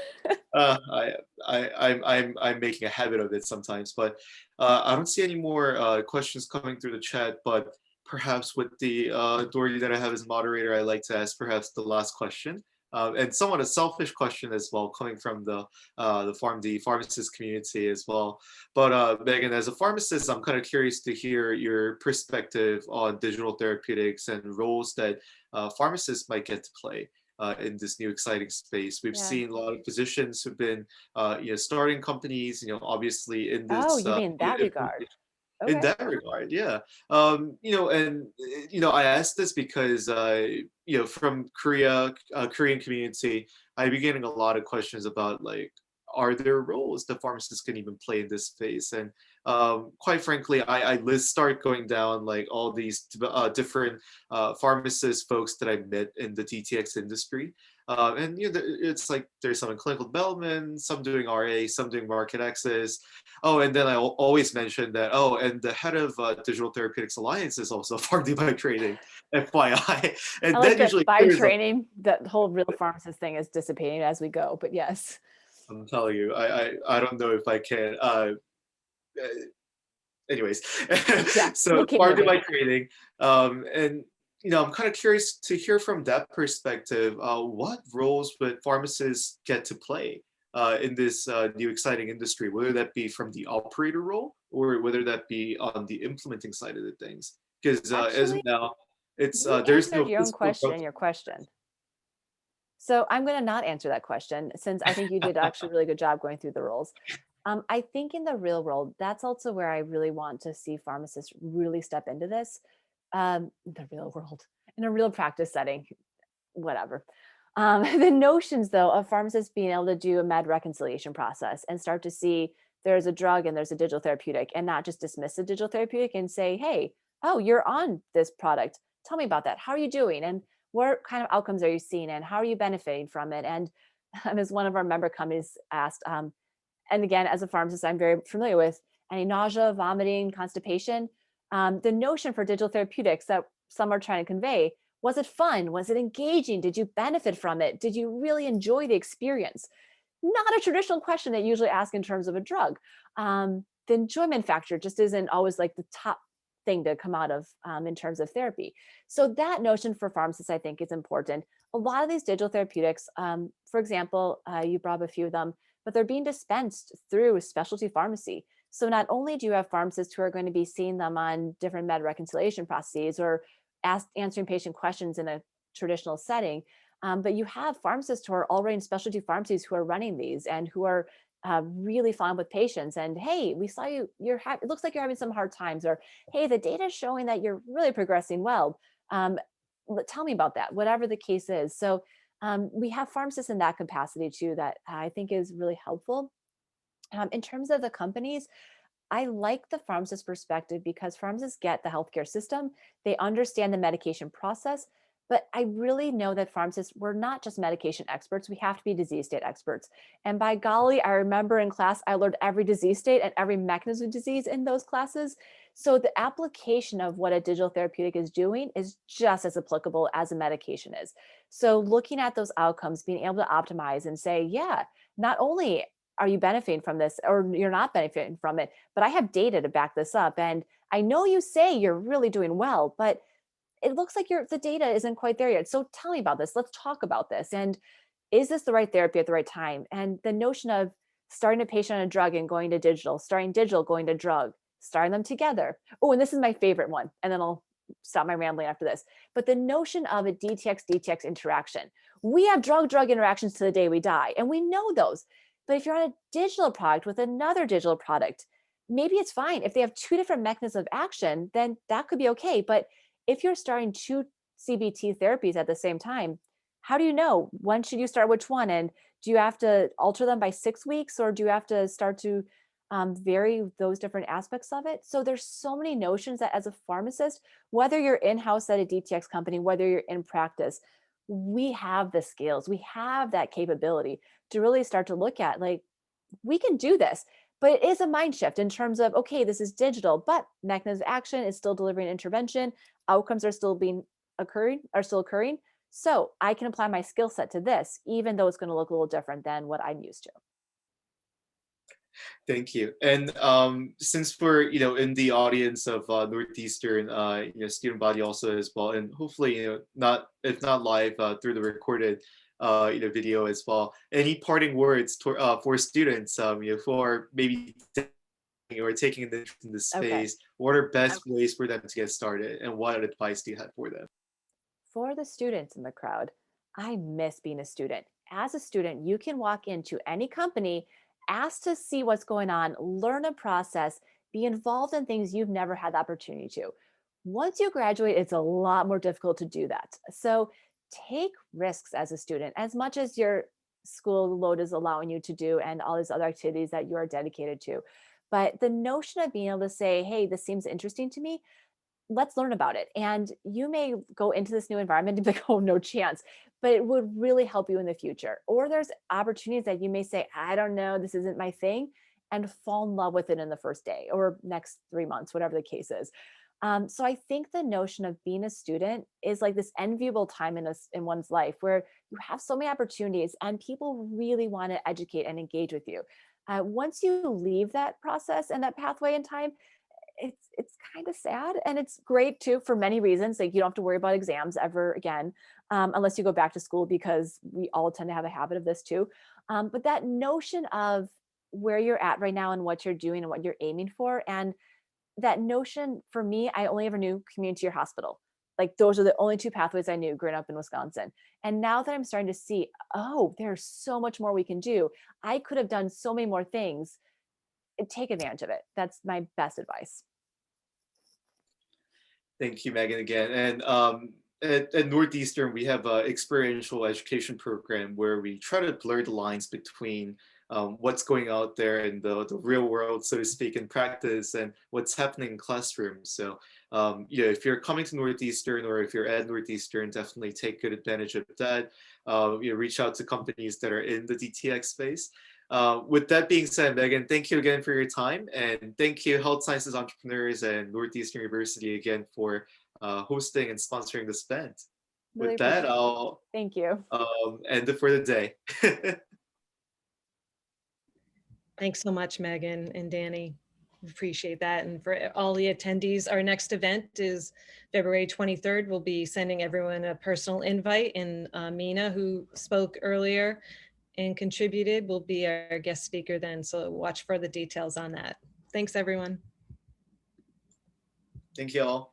I'm making a habit of it sometimes, but I don't see any more questions coming through the chat. But perhaps with the authority that I have as moderator, I'd like to ask perhaps the last question. And somewhat a selfish question as well, coming from the PharmD pharmacist community as well. But Megan, as a pharmacist, I'm kind of curious to hear your perspective on digital therapeutics and roles that pharmacists might get to play in this new exciting space. We've seen a lot of physicians who've been, starting companies, obviously in this. Oh, you mean in that regard? Okay. In that regard, yeah. I asked this because, from Korean community, I've been getting a lot of questions about like, are there roles that pharmacists can even play in this space? And quite frankly, I start going down like all these different pharmacist folks that I met in the DTX industry. And it's like there's some in clinical development, some doing RA, some doing market access. Oh, and then I always mention that, and the head of Digital Therapeutics Alliance is also a PharmD by training, FYI. And I like that usually by training, that whole real pharmacist thing is dissipating as we go, but yes. I'm telling you, I don't know if I can. Anyways, Yeah, so PharmD by training, and I'm kind of curious to hear from that perspective. What roles would pharmacists get to play in this new exciting industry, whether that be from the operator role or whether that be on the implementing side of the things? Because as of Actually, now, it's you there's answered no your own physical question drug. in your question. So I'm going to not answer that question since I think you did actually a really good job going through the roles. I think in the real world, that's also where I really want to see pharmacists really step into this. The real world, in a real practice setting, whatever. The notions, though, of pharmacists being able to do a med reconciliation process and start to see there's a drug and there's a digital therapeutic and not just dismiss the digital therapeutic and say, hey, oh, you're on this product. Tell me about that. How are you doing? And what kind of outcomes are you seeing? And how are you benefiting from it? And as one of our member companies asked, and again, as a pharmacist, I'm very familiar with any nausea, vomiting, constipation. The notion for digital therapeutics that some are trying to convey, was it fun? Was it engaging? Did you benefit from it? Did you really enjoy the experience? Not a traditional question that you usually ask in terms of a drug. The enjoyment factor just isn't always like the top thing to come out of in terms of therapy. So that notion for pharmacists, I think, is important. A lot of these digital therapeutics, for example, you brought up a few of them, but they're being dispensed through specialty pharmacy. So not only do you have pharmacists who are going to be seeing them on different med reconciliation processes or answering patient questions in a traditional setting, but you have pharmacists who are already in specialty pharmacies who are running these and who are really fine with patients. And hey, we saw you, it looks like you're having some hard times, or hey, the data is showing that you're really progressing well. Tell me about that, whatever the case is. So we have pharmacists in that capacity too, that I think is really helpful. In terms of the companies, I like the pharmacist perspective because pharmacists get the healthcare system, they understand the medication process, but I really know that pharmacists, we're not just medication experts, we have to be disease state experts. And by golly, I remember in class, I learned every disease state and every mechanism of disease in those classes. So the application of what a digital therapeutic is doing is just as applicable as a medication is. So looking at those outcomes, being able to optimize and say, yeah, not only are you benefiting from this or you're not benefiting from it, but I have data to back this up. And I know you say you're really doing well, but it looks like the data isn't quite there yet. So tell me about this. Let's talk about this. And is this the right therapy at the right time? And the notion of starting a patient on a drug and going to digital, starting digital, going to drug, starting them together. Oh, and this is my favorite one. And then I'll stop my rambling after this. But the notion of a DTX interaction. We have drug-drug interactions to the day we die, and we know those. But if you're on a digital product with another digital product, maybe it's fine. If they have two different mechanisms of action, then that could be okay. But if you're starting two CBT therapies at the same time, how do you know when should you start which one? And do you have to alter them by 6 weeks, or do you have to start to vary those different aspects of it? So there's so many notions that as a pharmacist, whether you're in-house at a DTX company, whether you're in practice, we have the skills, we have that capability to really start to look at, like, we can do this. But it is a mind shift in terms of, okay, this is digital, but mechanism of action is still delivering intervention. Outcomes are still occurring. So I can apply my skill set to this, even though it's going to look a little different than what I'm used to. Thank you. And since we're in the audience of Northeastern student body also as well, and hopefully not, if not live, through the recorded video as well. Any parting words for students who are maybe or taking an interest in this space? Okay. What are best ways for them to get started, and what advice do you have for them? For the students in the crowd, I miss being a student. As a student, you can walk into any company, ask to see what's going on, learn a process, be involved in things you've never had the opportunity to. Once you graduate, it's a lot more difficult to do that. So take risks as a student, as much as your school load is allowing you to do and all these other activities that you are dedicated to. But the notion of being able to say, hey, this seems interesting to me, let's learn about it. And you may go into this new environment and be like, oh, no chance, but it would really help you in the future. Or there's opportunities that you may say, I don't know, this isn't my thing, and fall in love with it in the first day or next 3 months, whatever the case is. So I think the notion of being a student is like this enviable time in one's life where you have so many opportunities and people really want to educate and engage with you. Once you leave that process and that pathway in time, it's kind of sad, and it's great too for many reasons. Like you don't have to worry about exams ever again, unless you go back to school, because we all tend to have a habit of this too. But that notion of where you're at right now and what you're doing and what you're aiming for, and that notion for me, I only ever knew community or hospital. Like those are the only two pathways I knew growing up in Wisconsin. And now that I'm starting to see, oh, there's so much more we can do. I could have done so many more things. Take advantage of it. That's my best advice. Thank you, Megan, again. And at Northeastern, we have an experiential education program where we try to blur the lines between what's going out there in the real world, so to speak, in practice, and what's happening in classrooms. So, if you're coming to Northeastern, or if you're at Northeastern, definitely take good advantage of that. Reach out to companies that are in the DTX space. With that being said, Megan, thank you again for your time, and thank you Health Sciences Entrepreneurs and Northeastern University again for hosting and sponsoring this event. Really With that, I'll thank you. end it for the day. Thanks so much, Megan and Danny. Appreciate that. And for all the attendees, our next event is February 23rd. We'll be sending everyone a personal invite, and Mina, who spoke earlier and contributed, will be our guest speaker then. So watch for the details on that. Thanks, everyone. Thank you all.